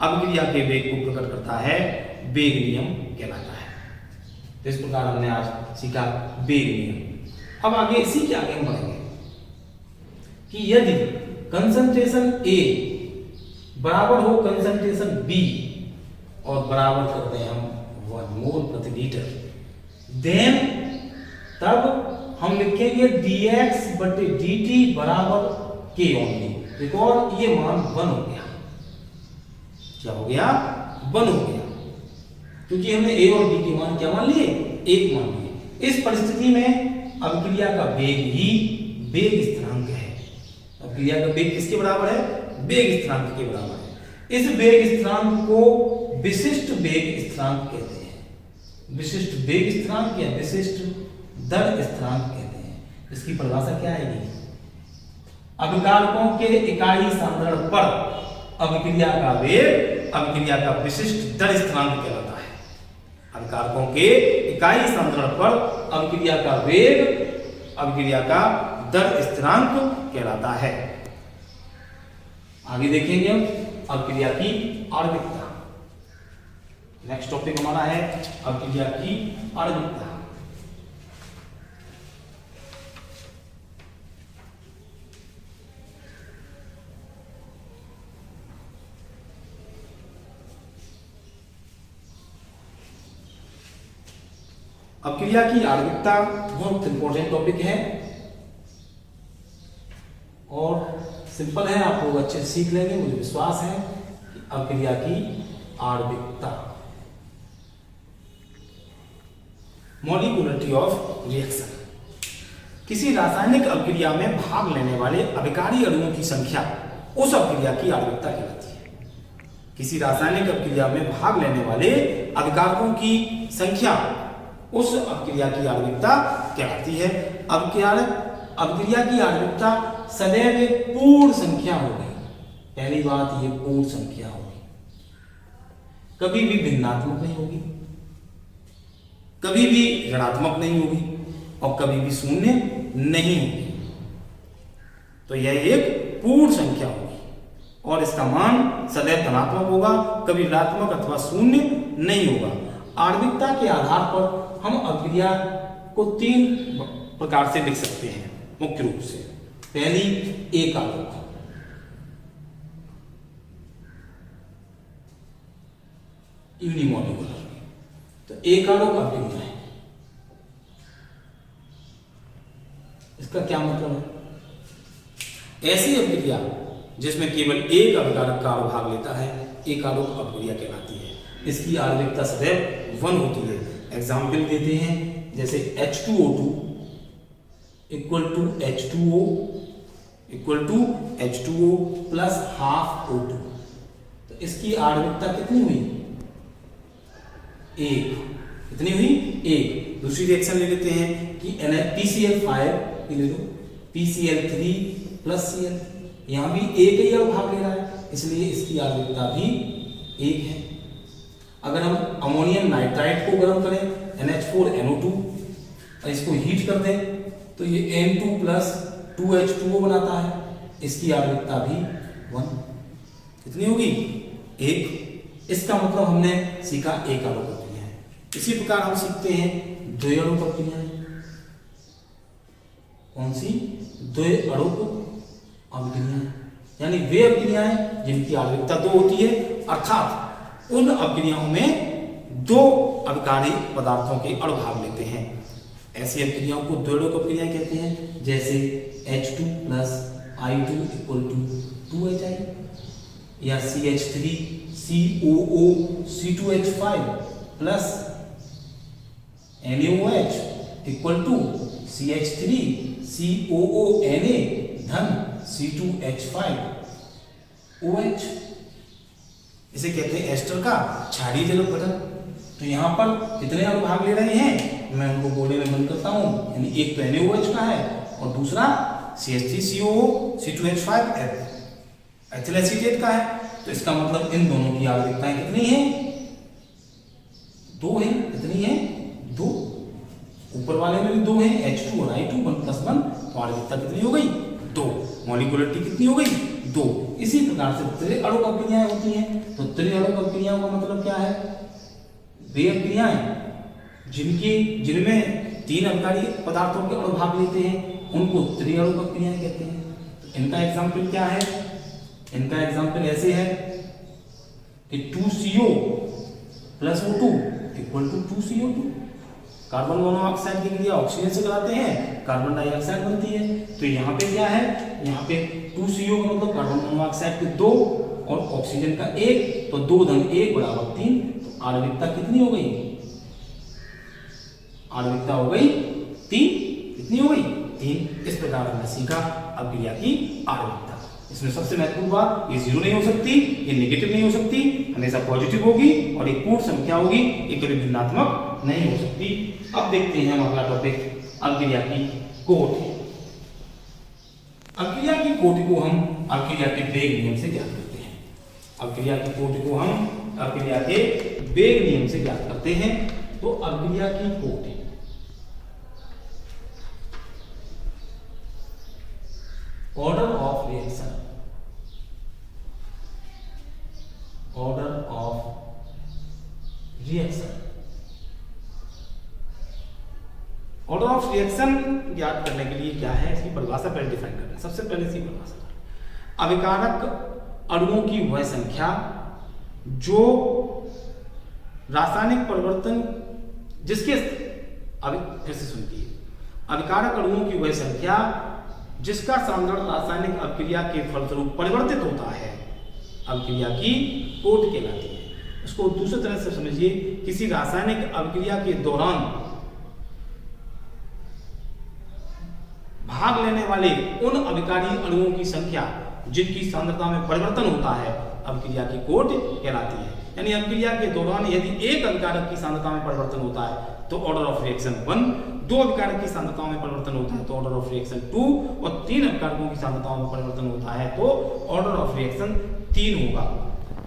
अभिक्रिया के वेग को प्रकट करता है, वेग नियम कहलाता है। तो इस प्रकार हमने आज सीखा वेग नियम। अब आगे इसी के आगे हम बढ़ेंगे कि यदि कंसंट्रेशन A बराबर हो कंसंट्रेशन B और बराबर करते हैं हम 1 मोल प्रति लीटर, देन तब हम लिखेंगे dx/dt बराबर k ओनली, बिकॉज ये मान 1 हो गया। क्या हो गया? 1 हो गया, क्योंकि हमने a और b के मान क्या मान लिए? 1 मान लिए। इस परिस्थिति में अभिक्रिया का वेग ही वेग स्थिरांक है। अभिक्रिया का वेग किसके बराबर है? वेग स्थिरांक के बराबर है। इस वेग स्थिरांक को विशिष्ट वेग स्थिरांक कहते हैं। विशिष्ट वेग स्थिरांक या विशिष्ट दर स्थिरांक कहते हैं। इसकी परिभाषा क्या आएगी? अभिकारकों के इकाई सांद्रण पर अभिक्रिया का वेग अभिक्रिया का विशिष्ट दर स्थिरांक कहलाता है। अभिकारकों के इकाई सांद्रण पर अभिक्रिया का वेग अभिक्रिया का दर स्थिरांक कहलाता है। आगे देखेंगे हम अभिक्रिया की आणविकता। नेक्स्ट टॉपिक हमारा है अभिक्रिया की आणविकता। अपक्रिया की आणविकता बहुत इंपॉर्टेंट टॉपिक है और सिंपल है, आप लोग अच्छे से सीख लेंगे, मुझे विश्वास है कि अपक्रिया की आणविकता, मॉलिक्यूलरिटी ऑफ रिएक्शन, किसी रासायनिक अपक्रिया में भाग लेने वाले अभिकारी अणुओं की संख्या उस अपक्रिया की आणविकता कहलाती है। किसी रासायनिक अपक्रिया में भाग लेने वाले अभिकारकों की संख्या उस अपक्रिया की आणविकता कहलाती है। अपक्रिया की आणविकता सदैव एक पूर्ण संख्या होगी। पहली बात, ये पूर्ण संख्या होगी, कभी भी भिन्नात्मक नहीं होगी, कभी भी ऋणात्मक नहीं होगी और कभी भी शून्य नहीं होगी। तो यह एक पूर्ण संख्या होगी और इसका मान सदैव धनात्मक होगा, कभी ऋणात्मक अथवा शून्य नहीं होगा। आणविकता के आधार पर हम अपक्रिया को 3 प्रकार से लिख सकते हैं मुख्य रूप से। पहली, एक आलोक, यूनिमॉलिक्यूलर, तो एक आलोक अपक्रिया है। इसका क्या मतलब है? ऐसी अपक्रिया जिसमें केवल एक अभिकारक का भाग लेता है एक आलोक अपक्रिया कहलाती है। इसकी आणविकता सदैव 1 होती है। एग्जाम्पल देते हैं, जैसे H2O2 equal to H2O equal to H2O plus half O2, तो इसकी आणविकता कितनी हुई? 1। कितनी हुई? 1। दूसरी रिएक्शन ले लेते हैं कि PCl5 ले लो, PCl3 प्लस Cl, यहां भी एक ही भाग ले रहा है, इसलिए इसकी आणविकता भी 1 है। अगर हम अमोनियम नाइट्राइड को गर्म करें NH4NO2 और इसको हीट कर दें तो ये N2 प्लस 2H2O बनाता है, इसकी आणविकता भी 1। कितनी होगी? 1। इसका मतलब हमने सीखा एक आलोक अपक्रिया है। इसी प्रकार हम सीखते हैं द्वैआलोक अपक्रिया। कौन सी? द्वैआलोक अपक्रिया, यानी वे अपक्रियाएं जिनकी आणविकता 2 होती है, अर्थात उन अपक्रियाओं में 2 अभिकारी पदार्थों के अणु भाग लेते हैं। ऐसी अपक्रियाओं को द्वैआलोक अपक्रियाएं कहते हैं, जैसे H2 plus I2 equal to 2HI या CH3 COO C2H5 plus NaOH equal to CH3 COO Na धन C2H5 OH। इसे कहते हैं एस्टर का क्षारीय जल अपघटन। तो यहाँ पर कितने अणु भाग ले रहे हैं, मैं उनको बोलने में बंद करता हूँ। यानी एक तो NaOH का है और दूसरा CH3COO C2H5 एथिल एसीटेट का है। तो इसका मतलब इन दोनों की आणविकताएं कितनी हैं? 2 हैं। कितनी हैं? 2। ऊपर वाले में भी 2 हैं, H2 और I2 1+1, तो आणविकता कितनी हो गई? 2। मॉलिक्यूलरिटी कितनी हो गई? 2। इसी प्रकार से त्रिआलोक अपक्रियाएं होती हैं। तो त्रिआलोक अपक्रियाओं का मतलब क्या है? वे अपक्रियाएं जिनमें 3 अभिकारी पदार्थों के अणु भाग लेते हैं उनको त्रिआलोक अपक्रियाएं कहते हैं। तो इनका एग्जाम्पल क्या है? इनका एग्जाम्पल ऐसे है कि 2CO plus O2 equal to 2CO2। Carbon monoxide की क्रिया ऑक्सीजन से कराते हैं, कार्बन डाइऑक्साइड बनती है। तो यहाँ पे क्या है? यहाँ पे 2CO का मतलब कार्बन मोनोऑक्साइड के 2 और ऑक्सीजन का 1, तो 2 धन 1 बराबर 3। तो आणविकता कितनी हो गई? आणविकता हो गई 3। कितनी हो गई? 3। इस प्रकार हमने सीखा अपक्रिया की आणविकता। इसमें सबसे महत्वपूर्ण बात, ये 0 नहीं हो सकती, ये नेगेटिव नहीं हो सकती, हमेशा पॉजिटिव होगी और एक पूर्ण संख्या होगी, ये कभी भिन्नात्मक नहीं हो सकती। अब देखते हैं हम अगला टॉपिक, अपक्रिया की कोटि। अपक्रिया की कोटि को हम अपक्रिया के वेग नियम से ज्ञात करते हैं। अपक्रिया की कोटि को हम अपक्रिया के वेग नियम से ज्ञात करते हैं। तो अपक्रिया की कोटि, order of reaction, order of reaction, order of reaction ज्ञात करने के लिए क्या है, इसकी परिभाषा पहले डिफाइन करना है। सबसे पहले इसकी परिभाषा, अभिकारक अणुओं की वह संख्या जो रासायनिक परिवर्तन जिसके अब फिर से सुनिए, अभिकारक अणुओं की वह संख्या जिसका साधारण रासायनिक अभिक्रिया के फलस्वरूप परिवर्तित होता है अभिक्रिया की कोट कहलाती है। इसको दूसरी तरह से समझिए, किसी रासायनिक अभिक्रिया के दौरान भाग लेने वाले उन अभिकारी अणुओं की संख्या जिनकी सांद्रता में परिवर्तन होता है अभिक्रिया की कोट कहलाती है। यानी अभिक्रिया के दौरान यदि एक अभिकारक की सांद्रता में परिवर्तन होता है तो ऑर्डर ऑफ रिएक्शन 1, दो अभिकारक की सांद्रताओं में परिवर्तन होता है तो ऑर्डर ऑफ रिएक्शन 2, और तीन अभिकारकों की सांद्रताओं में परिवर्तन होता है तो ऑर्डर ऑफ रिएक्शन 3 होगा।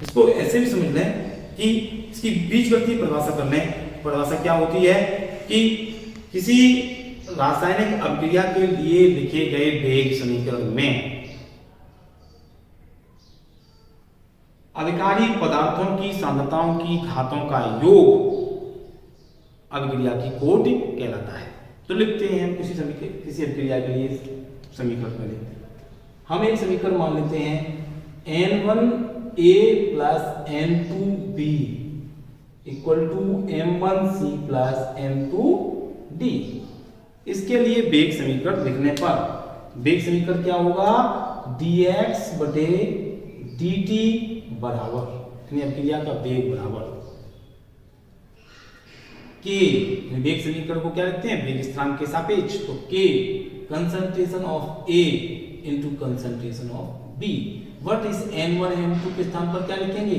इसको ऐसे भी समझ लें कि इसकी बीजगणितीय परिभाषा कर लें। परिभाषा क्या होती है कि किसी रासायनिक अभिक्रिया के लिए लिखे गए वेग समीकरण में अभिकारी पदार्थों की सांद्रताओं की घातों का योग अभिक्रिया की कोट कहलाता है। तो लिखते हैं हम किसी अभिक्रिया के लिए समीकरण में लेते हैं। हम एक समीकरण मान लेते हैं N1A plus N2B equal to M1C plus M2D। इसके लिए वेग समीकरण लिखने पर वेग समीकरण क्या होगा, dx बटे dt बराबर अभिक्रिया का वेग बराबर k। वेग समीकरण को क्या लिखते हैं, वेग स्थिरांक के सापेक्ष, तो k concentration of A into concentration of B। What is n1 n2 के स्थान पर क्या लिखेंगे,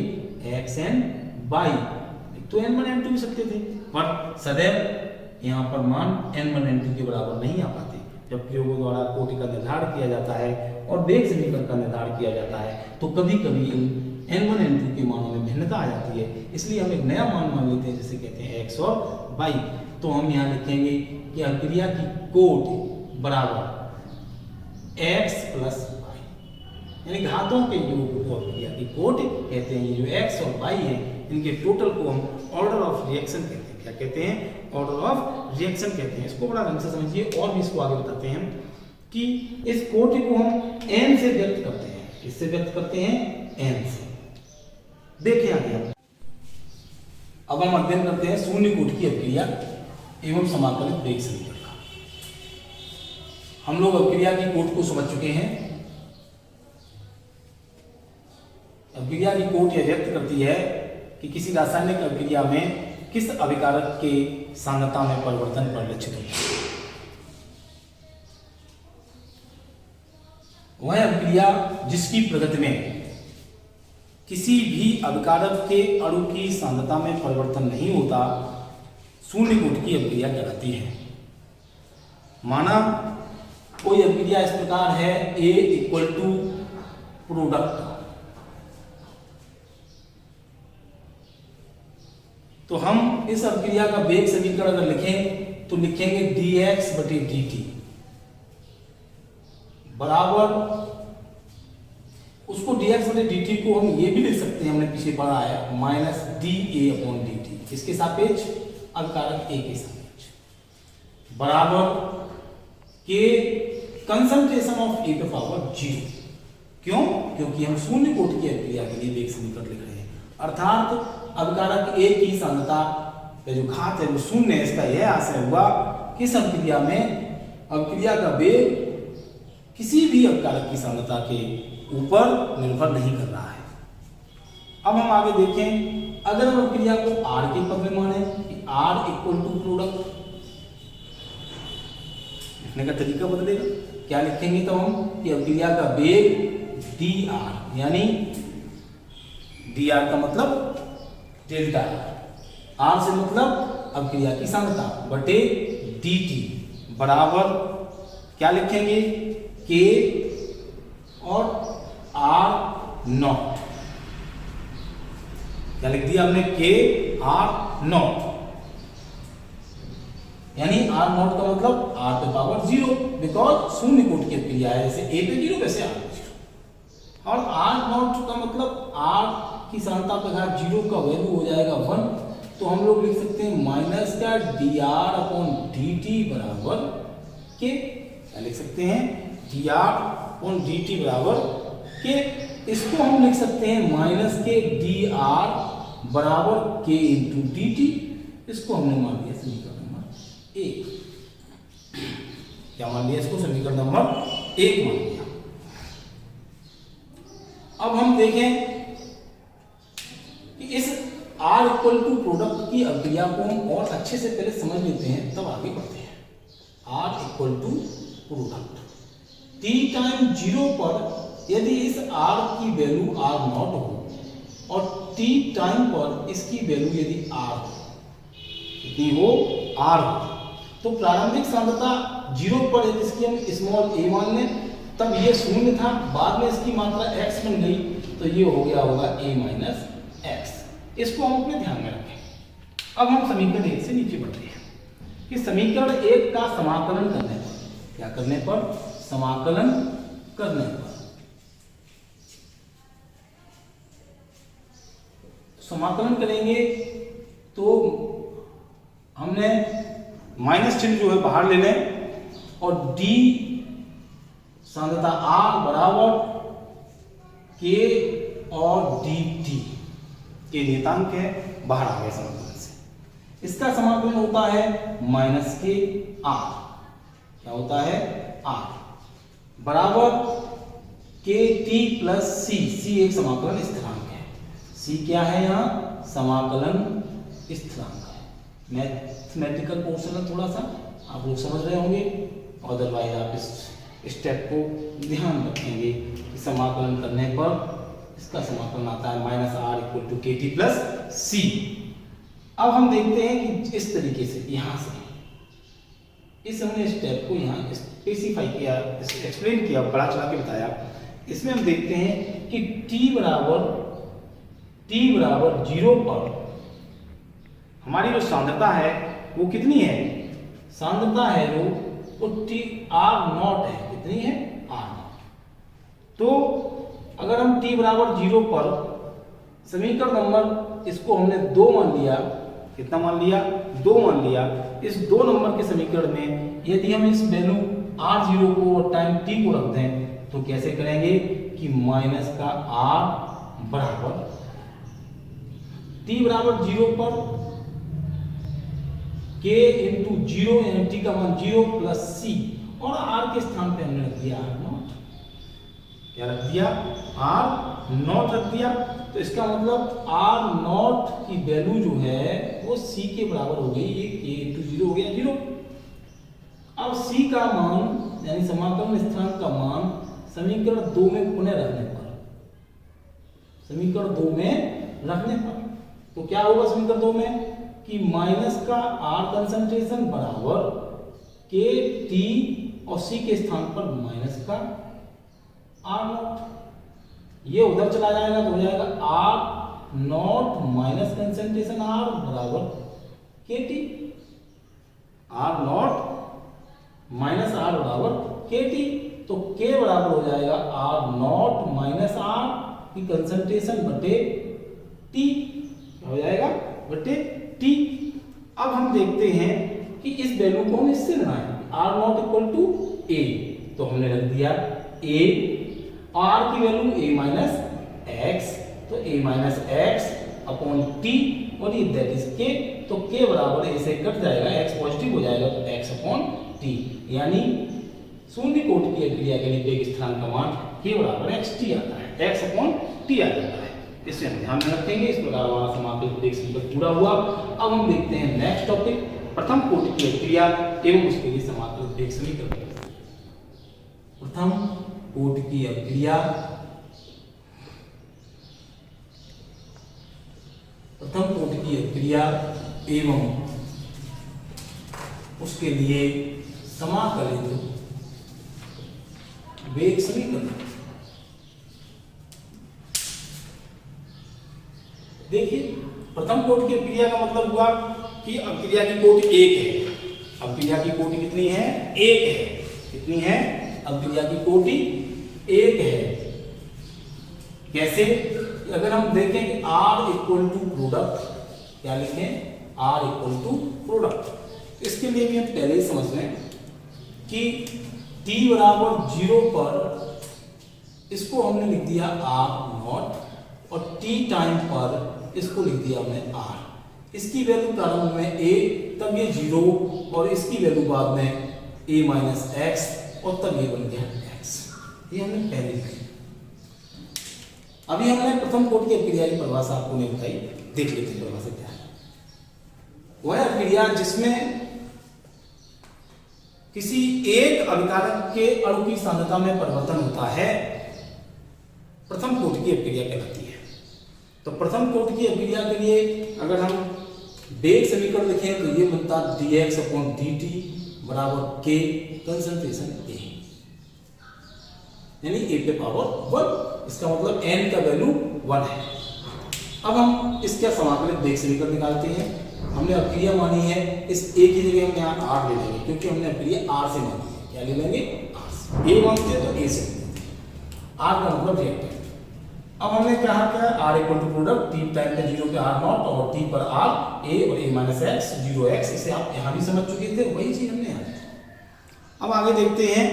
x n y। तो n1 n2 भी सकते थे पर सदैव यहाँ पर मान n1 n2 के बराबर नहीं आ पाते। जब प्रयोगों द्वारा कोटि का निर्धारण किया जाता है और वेग समीकरण का निर्धारण किया जाता है तो कभी कभी इन n1 n2 के मानों में भिन्नता आ जाती है। इसलिए हम एक नया मान लेते हैं जिसे कहते हैं x और y। तो हम यहाँ लिखेंगे कि अभिक्रिया की कोट बराबर x प्लस y, यानी घातों के योग को अभिक्रिया की कोट कहते हैं। ये जो x और y है इनके टोटल को हम ऑर्डर ऑफ रिएक्शन कहते हैं। क्या कहते हैं, ऑर्डर ऑफ रिएक्शन कहते हैं। इसको बड़ा ढंग से समझिए और भी इसको आगे बताते हैं कि इस कोटि को हम n से व्यक्त करते हैं। किससे व्यक्त करते हैं, n से। देखिए आगे अब हम अध्ययन करते हैं शून्य कोटि की अभिक्रिया एवं समाकलित वेग समीकरण का। हम लोग अभिक्रिया की कोट को समझ चुके हैं। अभिक्रिया की कोट यह व्यक्त करती है कि किसी रासायनिक अभिक्रिया में किस अभिकारक के सांद्रता में परिवर्तन परिलक्षित होता है। वह अभिक्रिया जिसकी प्रगति में किसी भी अभिकारक के अणु की सांद्रता में परिवर्तन नहीं होता शून्य कोटि की अभिक्रिया कहलाती है। माना कोई अभिक्रिया इस प्रकार है, A इक्वल टू प्रोडक्ट, तो हम इस अभिक्रिया का वेग समीकरण अगर लिखें तो लिखेंगे dx बटे dt बराबर, उसको dx बटे dt को हम ये भी लिख सकते हैं, हमने पीछे पढ़ा है, माइनस dA अपॉन dt। इसके सापेक्ष अभिकारक A के सापेक्ष बराबर k कंसंट्रेशन ऑफ A पे पावर 0। क्यों, क्योंकि हम शून्य कोटि की अभिक्रिया के लिए वेग समीकरण लिख रहे हैं। अर्थात अभिकारक A की सांद्रता का जो घात है वो शून्य है। इसका यह आशय हुआ कि इस अभिक्रिया में अभिक्रिया का वेग किसी भी अभिकारक की सांद्रता के ऊपर निर्भर नहीं कर रहा है। अब हम आगे देखें, अगर हम अभिक्रिया को R के पद में माने कि R इक्वल टू प्रोडक्ट, लिखने का तरीका बदलेगा। क्या लिखेंगे तो हम कि अभिक्रिया का वेग dr, यानी dr का मतलब डेल्टा, R से मतलब अभिक्रिया की सांद्रता बटे dt बराबर क्या लिखेंगे, k और R नॉट। क्या लिख दिया हमने, k R नॉट, यानी R नॉट का मतलब R पे पावर 0, बिकॉज शून्य कोटि की अभिक्रिया है। जैसे A पे 0 वैसे R पे 0, और R नॉट का मतलब R की सांद्रता पे घात 0 का वैल्यू हो जाएगा 1। तो हम लोग लिख सकते हैं माइनस का dr अपॉन dt बराबर k। क्या लिख सकते हैं, dr अपॉन dt बराबर k। इसको हम लिख सकते हैं माइनस के dr बराबर k इंटू dt। इसको हमने मान लिया समीकरण नंबर 1, क्या मान लिया इसको? समीकरण नंबर 1 मान लिया। अब हम देखें कि इस R इक्वल टू प्रोडक्ट की अवक्रिया को हम और अच्छे से पहले समझ लेते हैं, तब आगे बढ़ते हैं। R equal to product t time 0 पर यदि इस R की वैल्यू R नॉट हो और t टाइम पर इसकी वैल्यू यदि R हो, कितनी हो? R हो, तो प्रारंभिक सांद्रता 0 पर यदि इसकी हम स्मॉल a मान लें, तब ये शून्य था, बाद में इसकी मात्रा x बन गई, तो ये हो गया होगा a माइनस एक्स। इसको हम अपने ध्यान में रखें। अब हम समीकरण 1 से नीचे बढ़ते हैं कि समीकरण 1 का समाकलन करने पर, क्या करने पर? समाकलन करने पर समाकलन करेंगे तो हमने माइनस चिन्ह जो है बाहर ले लें और d सांद्रता R बराबर K और dt के नियतांक है, बाहर आ गए समाकलन से। इसका समाकलन होता है माइनस के R, क्या होता है? R बराबर के टी प्लस सी। सी एक समाकलन स्थिरांक है। सी क्या है? यहाँ समाकलन स्थिरांक है। मैथमेटिकल पोर्शन है, थोड़ा सा आप लोग समझ रहे होंगे, अदरवाइज आप इस स्टेप को ध्यान रखेंगे कि समाकलन करने पर इसका समाकलन आता है माइनस आर इक्वल टू के टी प्लस सी। अब हम देखते हैं कि इस तरीके से यहाँ से इस हमने स्टेप को यहाँ स्पेसिफाई किया, एक्सप्लेन किया, बड़ा चला के बताया। इसमें हम देखते हैं कि t बराबर 0 पर हमारी जो सांद्रता है वो कितनी है? सांद्रता है वो t r नॉट है। कितनी है? r not. तो अगर हम t बराबर 0 पर समीकरण नंबर इसको हमने 2 मान लिया, कितना मान लिया? 2 मान लिया। इस 2 नंबर के समीकरण में यदि हम इस वैल्यू r0 को और टाइम t को रख दें तो कैसे करेंगे कि माइनस का r बराबर t बराबर 0 पर k इंटू 0 यानी t का मान 0 प्लस c और r के स्थान पे हमने रख दिया r नॉट। क्या रख दिया? r नॉट रख दिया। तो इसका मतलब r नॉट की वैल्यू जो है वो c के बराबर हो गई। ये k इंटू 0 हो गया 0। अब c का मान यानी समाकलन स्थिरांक का मान समीकरण 2 में पुनः रखने पर, समीकरण 2 में रखने पर तो क्या होगा समीकरण 2 में कि माइनस का r कंसंट्रेशन बराबर k t और c के स्थान पर माइनस का r नॉट। ये उधर चला जाएगा तो हो जाएगा r not minus concentration r बराबर k t। r not minus r बराबर k t, तो k बराबर हो जाएगा r नॉट माइनस r की कंसंट्रेशन बटे t। क्या हो जाएगा? बटे t। अब हम देखते हैं कि इस वैल्यू को हम इससे बनाएंगे r naught equal to a, तो हमने रख दिया a, r की वैल्यू a माइनस एक्स, तो a minus X upon t और ये दैट इज k, तो k बराबर a से कट जाएगा, x पॉजिटिव हो जाएगा तो x अपॉन t, यानी शून्य कोटि की अभिक्रिया के लिए वेग स्थिरांक का मान k बराबर xt आता है, x अपॉन t आ जाता है। इसे हम ध्यान में रखेंगे। इस प्रकार हमारा समाकलन वेग समीकरण पूरा हुआ। अब हम देखते हैं नेक्स्ट टॉपिक, प्रथम कोटि की अभिक्रिया एवं उसके लिए समाकलन वेग समीकरण। प्रथम कोटि की अभिक्रिया, प्रथम कोटि की अभिक्रिया एवं उसके लिए समाकलित वेग समीकरण। देखिए प्रथम कोटि की अभिक्रिया का मतलब हुआ कि अभिक्रिया की कोटि 1 है। अभिक्रिया की कोटि कितनी है? 1 है। कितनी है? अभिक्रिया की कोटि 1 है। कैसे? अगर हम देखें कि R इक्वल टू प्रोडक्ट, क्या लिखें? R equal to product. इसके लिए भी हम पहले ही समझ लें कि t बराबर 0 पर इसको हमने लिख दिया R नॉट और t टाइम पर इसको लिख दिया हमने R। इसकी वैल्यू प्रारंभ में a, तब ये 0 और इसकी वैल्यू बाद में a माइनस एक्स और तब ये बन गया x। ये हमने पहले लिखा। अभी हमने प्रथम कोटि की अभिक्रिया की परिभाषा आपको नहीं बताई, देख लेते हैं परिभाषा क्या है। वह अभिक्रिया जिसमें किसी एक अभिकारक के अणु की सांद्रता में परिवर्तन होता है प्रथम कोटि की अभिक्रिया कहलाती है। तो प्रथम कोटि की अभिक्रिया के लिए अगर हम वेग समीकरण लिखें तो ये बनता dx/dt बराबर k कंसंट्रेशन A, यानी a पे पावर 1। इसका मतलब n का वैल्यू 1 है। अब हम इसका समाकलित वेग समीकरण निकालते हैं। हमने अभिक्रिया मानी है इस a की जगह हम यहाँ r ले लेंगे, क्योंकि हमने अभिक्रिया r से मानी है। क्या ले लेंगे? r से। a मानते हैं तो a से r का मतलब रिएक्टेंट। अब हमने कहा क्या? r equal to product t time पे 0 पे r नॉट और t पर r a और a माइनस एक्स 0x। इसे आप यहाँ भी समझ चुके थे, वही चीज हमने यहाँ। अब आगे देखते हैं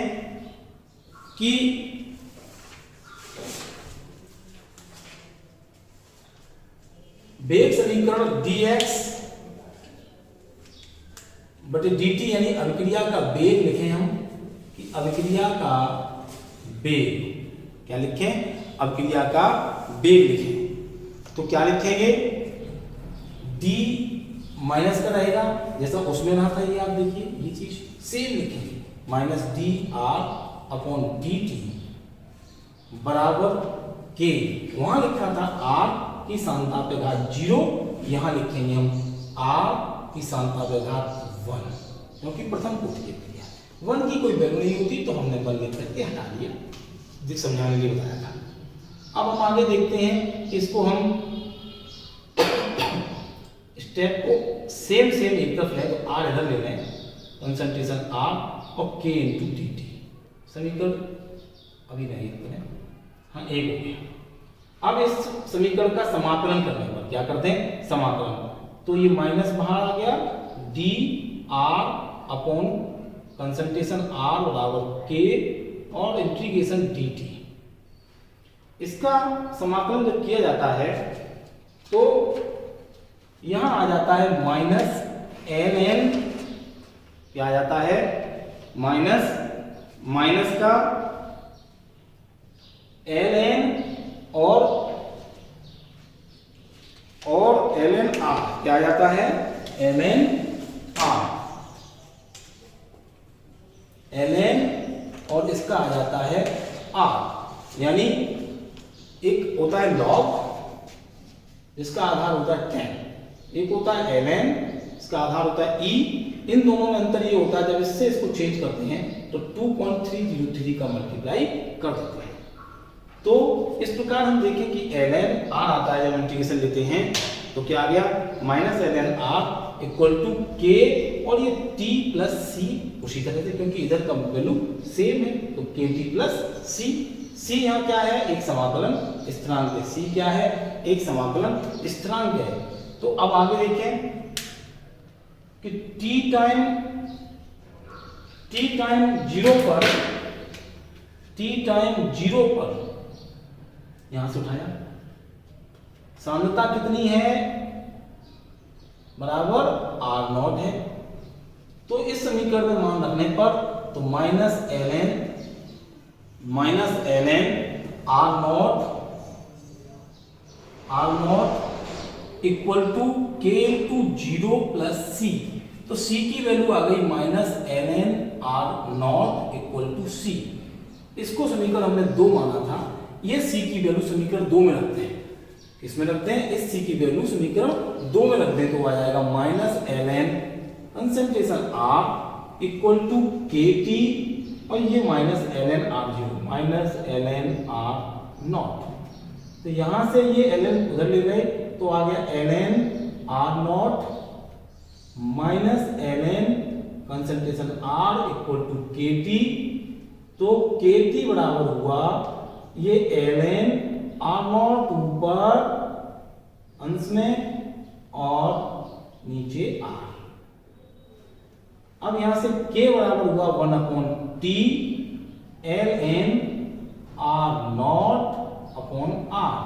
कि वेग समीकरण dx बटे dt यानी अभिक्रिया का वेग लिखें हम कि अभिक्रिया का वेग। क्या लिखें? अभिक्रिया का वेग लिखें तो क्या लिखेंगे? d माइनस का रहेगा जैसा उसमें ना था, ये आप देखिए ये चीज सेम लिखेंगे, माइनस dr/dt बराबर k। वहां लिखा था r की सांद्रता पे घात 0, यहां लिखेंगे हम r की सांद्रता पे घात 1, क्योंकि प्रथम कोटि की अभिक्रिया 1 की कोई वैल्यू नहीं होती तो हमने 1 लिख करके हटा दिया, समझाने के लिए बताया था। अब हम आगे देखते हैं, इसको हम स्टेप को सेम एक तरफ है तो r इधर ले लें, कंसंट्रेशन r और k इंटू dt। समीकरण अभी नहीं करें, हाँ एक हो गया। अब इस समीकरण का समाकलन करने पर क्या करते हैं? समाकलन, तो ये माइनस बाहर आ गया, dr/, कंसंट्रेशन r बराबर k और इंटीग्रेशन dt। इसका समाकलन जब किया जाता है तो यहां आ जाता है माइनस ln, क्या आ जाता है? माइनस का ln और ln r, क्या आ जाता है? ln और इसका आ जाता है r, यानी एक होता है log, इसका आधार होता है tan, एक होता है ln, इसका आधार होता है e। इन दोनों में अंतर ये होता है जब इससे इसको चेंज करते हैं तो 2.303 का मल्टीप्लाई कर देते हैं। तो इस प्रकार हम देखें कि ln r आता है जब इंटीग्रेशन लेते हैं तो क्या आ गया? Minus ln r equal to k और ये t प्लस c उसी तरह से, क्योंकि इधर का वैल्यू सेम है तो kt प्लस c। c यहाँ क्या है? एक समाकलन स्थिरांक है। c क्या है? एक समाकलन स्थिरांक है। तो अब आगे देखें कि t टाइम 0 पर यहां से उठाया, सांद्रता कितनी है? बराबर r0 है। तो इस समीकरण में मान रखने पर तो minus ln r0 equal to k into 0 plus c। तो c की वैल्यू आ गई minus ln r0 equal to c। इसको समीकरण हमने 2 माना था, ये c की वैल्यू समीकरण 2 में रखते हैं। किसमें रखते हैं? इस c की वैल्यू समीकरण 2 में रख दें तो आ जाएगा minus ln concentration r equal to kt और ये minus ln r0, minus ln r0। तो यहां से ये ln उधर ले गए तो आ गया ln r0 minus ln concentration r equal to kt। तो kt बराबर हुआ ये ln r0 ऊपर अंश में और नीचे r। अब यहां से k बराबर हुआ 1/t ln r0 upon r।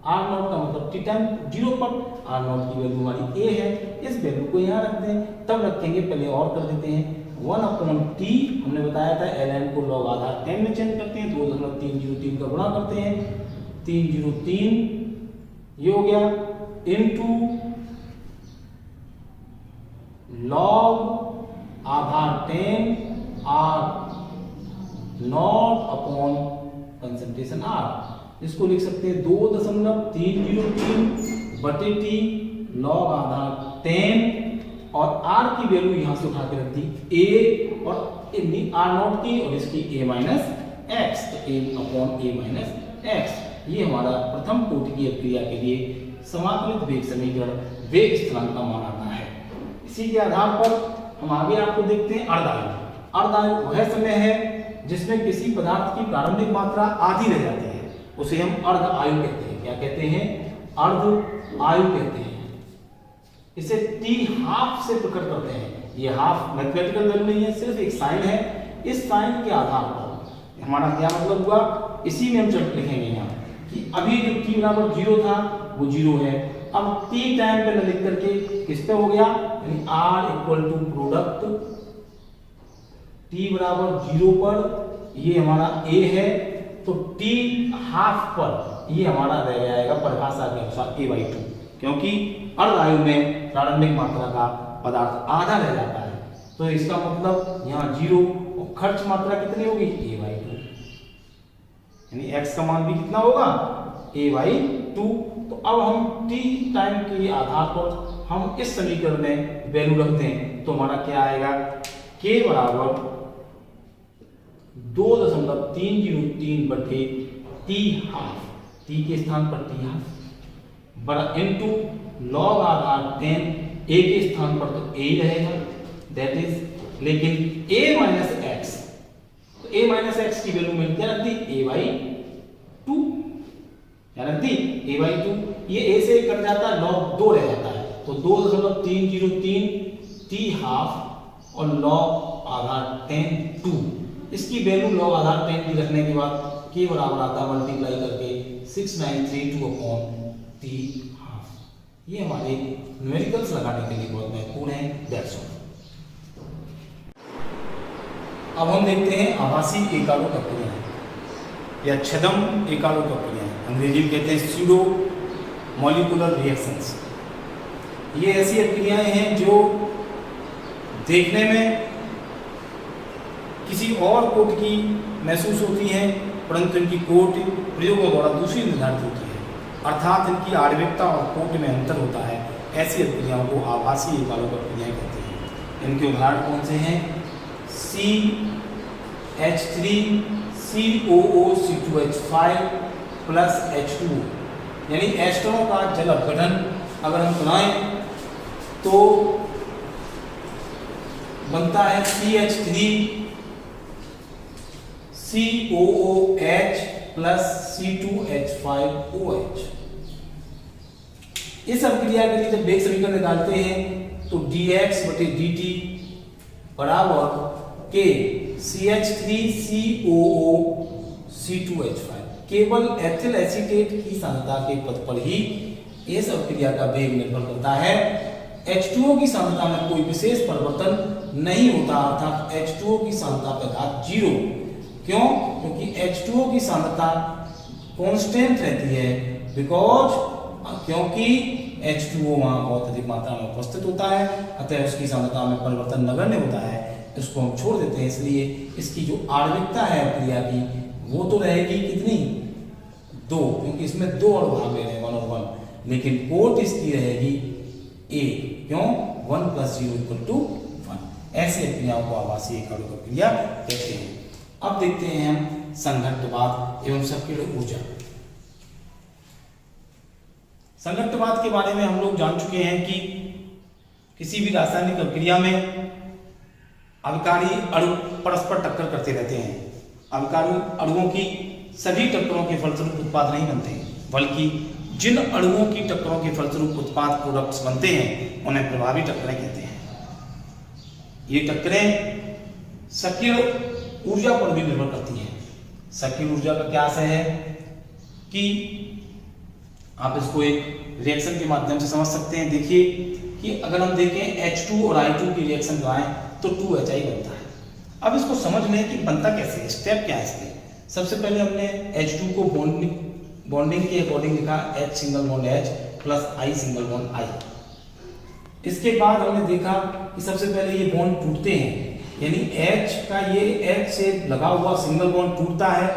R naught का मतलब टी टाइम 0 पर आर नॉट की वैल्यू हमारी ए है, इस वैल्यू को यहाँ रख दें, तब रखेंगे, पहले और कर देते हैं 1/t, हमने बताया था ln को log आधार 10 में चेंज करते हैं, 2.303 का गुणा करते हैं, 303 ये हो गया इनटू log आधार 10 R naught upon concentration R, इसको लिख सकते हैं 2.303 बटे टी लॉग आधार 10 और आर की वैल्यू यहां से उठा के रख दी ए और आर नॉट की और इसकी ए माइनस एक्स, तो ए अपॉन ए माइनस एक्स, ये हमारा प्रथम कोटि की अभिक्रिया के लिए समाकलित वेग समीकरण वेग स्थिरांक का मान आता है। इसी के आधार पर हम आगे आपको देखते हैं अर्धायु। अर्धायु वह समय है जिसमें किसी पदार्थ की प्रारंभिक मात्रा आधी रह जाती है, उसे हम अर्ध आयु कहते हैं। क्या कहते हैं? अर्ध आयु कहते हैं। इसे टी हाफ से प्रकट करते हैं। ये हाफ मैथमेटिकल वैल्यू नहीं है, सिर्फ एक साइन है। इस साइन के आधार पर हमारा क्या मतलब हुआ, इसी में हम चल लिखेंगे यहाँ कि अभी जो टी बराबर 0 था वो 0 है, अब टी टाइम पे लिख करके किस पे हो गया, यानी R equal to product T बराबर 0 पर, ये हमारा ए है, तो टी हाफ पर ये हमारा रह जाएगा परिभाषा के अनुसार a/2, क्योंकि अर्धायु में प्रारंभिक मात्रा का पदार्थ आधा रह जाता है, तो इसका मतलब यहाँ 0 और खर्च मात्रा कितनी होगी a/2, यानी x का मान भी कितना होगा a/2। तो अब हम t टाइम के आधार पर हम इस समीकरण में वैल्यू रखते हैं, तो हमारा क्या आएगा, k बराबर 2.303 बटे टी हाफ, टी के स्थान पर टी हाफ बड़ा इनटू लॉग आधार 10, ए के स्थान पर तो ए ही रहेगा, दैट इज, लेकिन a माइनस एक्स, तो a माइनस एक्स की वैल्यू में क्या रख दी a/2, क्या रख दी a/2, ये a से कट जाता है, लॉग 2 रह जाता है, तो 2.303 टी हाफ और लॉग आधार 10 2, इसकी वैल्यू लॉग आधार 10 की रखने के बाद k बराबर आता है मल्टीप्लाई करके 6932 अपॉन टी हाफ। ये हमारे न्यूमेरिकल्स लगाने के लिए बहुत महत्वपूर्ण है। That's all. अब हम देखते हैं आभासी एकालोक प्रक्रियाएं या छद्म एकालोक प्रक्रियाएं, अंग्रेजी में कहते हैं स्यूडो मॉलिक्यूलर रिएक्शंस। ये ऐसी प्रक्रियाएं हैं जो देखने में किसी और कोट की महसूस होती हैं, परंतु इनकी कोट प्रयोगों द्वारा दूसरी निर्धारित होती है, अर्थात इनकी आणविकता और कोट में अंतर होता है। ऐसी प्रक्रियाओं को आभासी एकालोक प्रक्रियाएं कहते हैं। इनके उदाहरण कौन से हैं? CH3COO-C2H5 प्लस H2O, यानी एस्टरों का जल अपघटन अगर हम बनाएं तो बनता है CH3 COOH प्लस C2H5OH। इस अभिक्रिया के लिए जब वेग समीकरण निकालते हैं तो dx बटे dt बराबर k CH3COO C2H5, केवल एथिल एसीटेट की सांद्रता के पद पर ही इस अभिक्रिया का वेग निर्भर करता है। H2O की सांद्रता में कोई विशेष परिवर्तन नहीं होता, अर्थात H2O की सांद्रता का घात 0। क्यों? क्योंकि H2O की सांद्रता कांस्टेंट रहती है, क्योंकि H2O वहां बहुत अधिक मात्रा में उपस्थित होता है, अतः उसकी सांद्रता में परिवर्तन नगण्य होता है, इसको हम छोड़ देते हैं। इसलिए इसकी जो आणविकता है क्रिया की वो तो रहेगी कितनी, 2, क्योंकि इसमें 2 अणु भाग ले रहे हैं 1 और 1, लेकिन कोट इसकी रहेगी A, क्यों? 1 + 0 = 1। ऐसी क्रियाओं को आभासी एकालोक प्रक्रिया कहते हैं। अब देखते हैं हम संघट्टवाद एवं सक्रिय ऊर्जा। संघट्टवाद के बारे में हम लोग जान चुके हैं कि किसी भी रासायनिक प्रक्रिया में अभिकारी अणु परस्पर टक्कर करते रहते हैं। अभिकारी अणुओं की सभी टक्करों के फलस्वरूप उत्पाद नहीं बनते, बल्कि जिन अणुओं की टक्करों के फलस्वरूप उत्पाद प्रोडक्ट्स बनते हैं उन्हें प्रभावी टक्करें कहते हैं। ये टक्करें सक्रिय ऊर्जा पर भी निर्भर करती हैं। सक्रिय ऊर्जा का क्या आशय है कि आप इसको एक रिएक्शन के माध्यम से समझ सकते हैं। देखिए कि अगर हम देखें H2 और I2 की रिएक्शन कराएं तो 2HI बनता है। अब इसको समझ लें कि बनता कैसे है, स्टेप क्या है इसके। सबसे पहले हमने H2 को बॉन्डिंग के अकॉर्डिंग लिखा, H single bond H plus I single bond I। इसके बाद हमने देखा कि सबसे पहले ये बॉन्ड टूटते हैं, यानी H का ये H से लगा हुआ सिंगल बॉन्ड टूटता है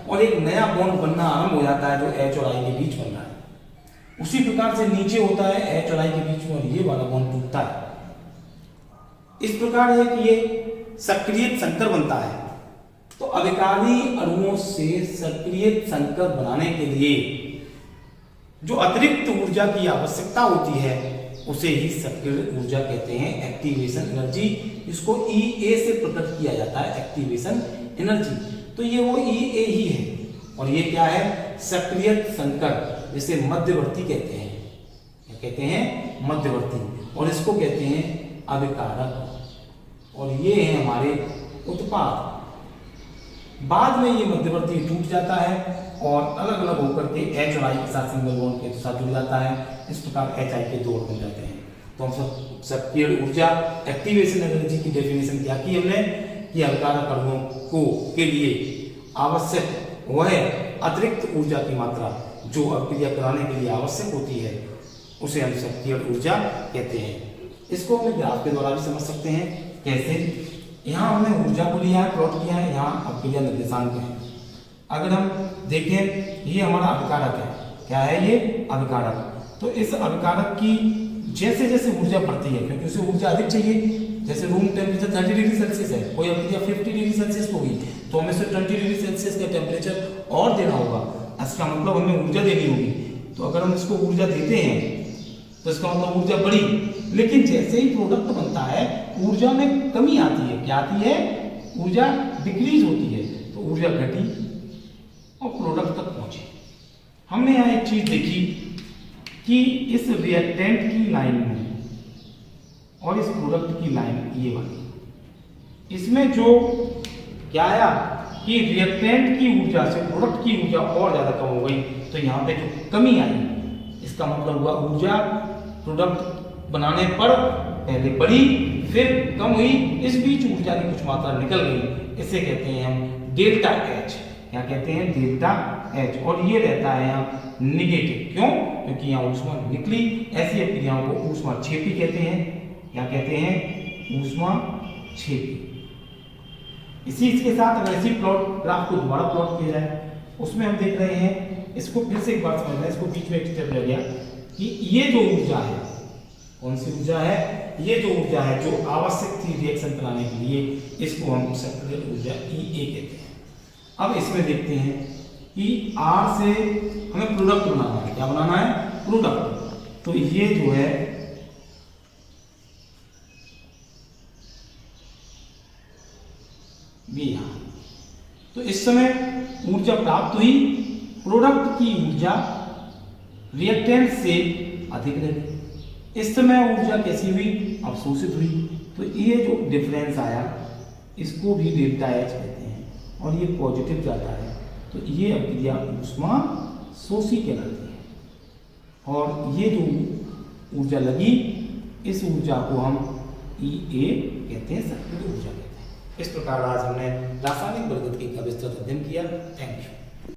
और एक नया बॉन्ड बनना आरंभ हो जाता है जो H और I के बीच बन रहा है। उसी प्रकार से नीचे होता है H और I के बीच में और ये वाला बॉन्ड टूटता है। इस प्रकार है कि ये सक्रिय संकर बनता है। तो अभिकारी अणुओं से सक्रिय संकर बनाने के लिए जो अतिरिक्त ऊर्जा की आवश्यकता होती है उसे ही सक्रिय ऊर्जा कहते हैं, एक्टिवेशन एनर्जी। इसको EA से प्रकट किया जाता है, एक्टिवेशन एनर्जी। तो ये वो EA ही है और ये क्या है, सक्रिय संकर, जिसे मध्यवर्ती कहते हैं। क्या कहते हैं, मध्यवर्ती। और इसको कहते हैं अभिकारक और ये है हमारे उत्पाद। बाद में ये मध्यवर्ती टूट जाता है और अलग अलग होकर के H और I के साथ सिंगल बॉन्ड के साथ जुड़ जाता है। इस प्रकार HI के दो बन जाते हैं। तो हम सक्रिय ऊर्जा, एक्टिवेशन एनर्जी की डेफिनेशन क्या की हमने कि अभिकारक अणुओं को के लिए आवश्यक वह अतिरिक्त ऊर्जा की मात्रा जो अभिक्रिया कराने के लिए आवश्यक होती है उसे हम सक्रिय ऊर्जा कहते हैं। इसको हम ग्राफ के द्वारा भी समझ सकते हैं। कैसे, यहाँ हमने ऊर्जा को लिया है, प्लॉट किया है, यहाँ अभिक्रिया निर्देशांक है। अगर हम देखें ये हमारा अभिकारक है, क्या है ये अभिकारक। तो इस अभिकारक की जैसे जैसे ऊर्जा बढ़ती है, क्योंकि उसे ऊर्जा अधिक चाहिए, जैसे रूम टेम्परेचर 30 डिग्री सेल्सियस है, कोई अभिक्रिया 50 डिग्री सेल्सियस होगी तो हमें 20 डिग्री सेल्सियस का टेम्परेचर और देना होगा। इसका मतलब हमें ऊर्जा देनी होगी। तो अगर हम इसको ऊर्जा देते हैं तो इसका मतलब ऊर्जा बढ़ी, लेकिन जैसे ही प्रोडक्ट बनता है ऊर्जा में कमी आती है। क्या आती है, ऊर्जा डिक्रीज होती है। तो ऊर्जा घटी और प्रोडक्ट तक पहुंचे। हमने यहाँ एक चीज देखी कि इस रिएक्टेंट की लाइन में और इस प्रोडक्ट की लाइन ये वाली, इसमें जो क्या आया कि रिएक्टेंट की ऊर्जा से प्रोडक्ट की ऊर्जा और ज्यादा कम हो गई। तो यहाँ पे जो कमी आई, इसका मतलब हुआ ऊर्जा प्रोडक्ट बनाने पर पहले बढ़ी फिर कम हुई, इस बीच ऊर्जा की कुछ मात्रा निकल गई। इसे कहते हैं हम डेल्टा H। क्या कहते हैं, डेल्टा H। और ये रहता है यहाँ निगेटिव। क्यों, क्योंकि यहाँ ऊष्मा निकली। ऐसी अभिक्रियाओं को ऊष्माक्षेपी कहते हैं। क्या कहते हैं, ऊष्माक्षेपी। इसी के साथ अगर इसी ग्राफ को दोबारा प्लॉट किया जाए, उसमें हम देख रहे हैं, इसको फिर से एक बार समझना है, इसको बीच में एक स्टेप रह गया कि ये जो ऊर्जा है, कौन सी ऊर्जा है, ये जो ऊर्जा है जो आवश्यक थी रिएक्शन कराने के लिए, इसको हम सक्रिय ऊर्जा EA कहते हैं। अब इसमें देखते हैं कि R से हमें प्रोडक्ट बनाना है। क्या बनाना है, प्रोडक्ट। तो ये जो है यहाँ, तो इस समय ऊर्जा प्राप्त हुई, प्रोडक्ट की ऊर्जा रिएक्टेंट से अधिक रही। इस समय ऊर्जा कैसी हुई, अवशोषित हुई। तो ये जो डिफरेंस आया इसको भी डेल्टा H कहते हैं और ये पॉजिटिव जाता है। तो ये अभिक्रिया ऊष्मा शोषी कहलाती है। और ये जो ऊर्जा लगी, इस ऊर्जा को हम EA कहते हैं, सक्रिय ऊर्जा कहते हैं। इस प्रकार आज हमने रासायनिक प्रगति का विस्तृत अध्ययन किया। Thank you.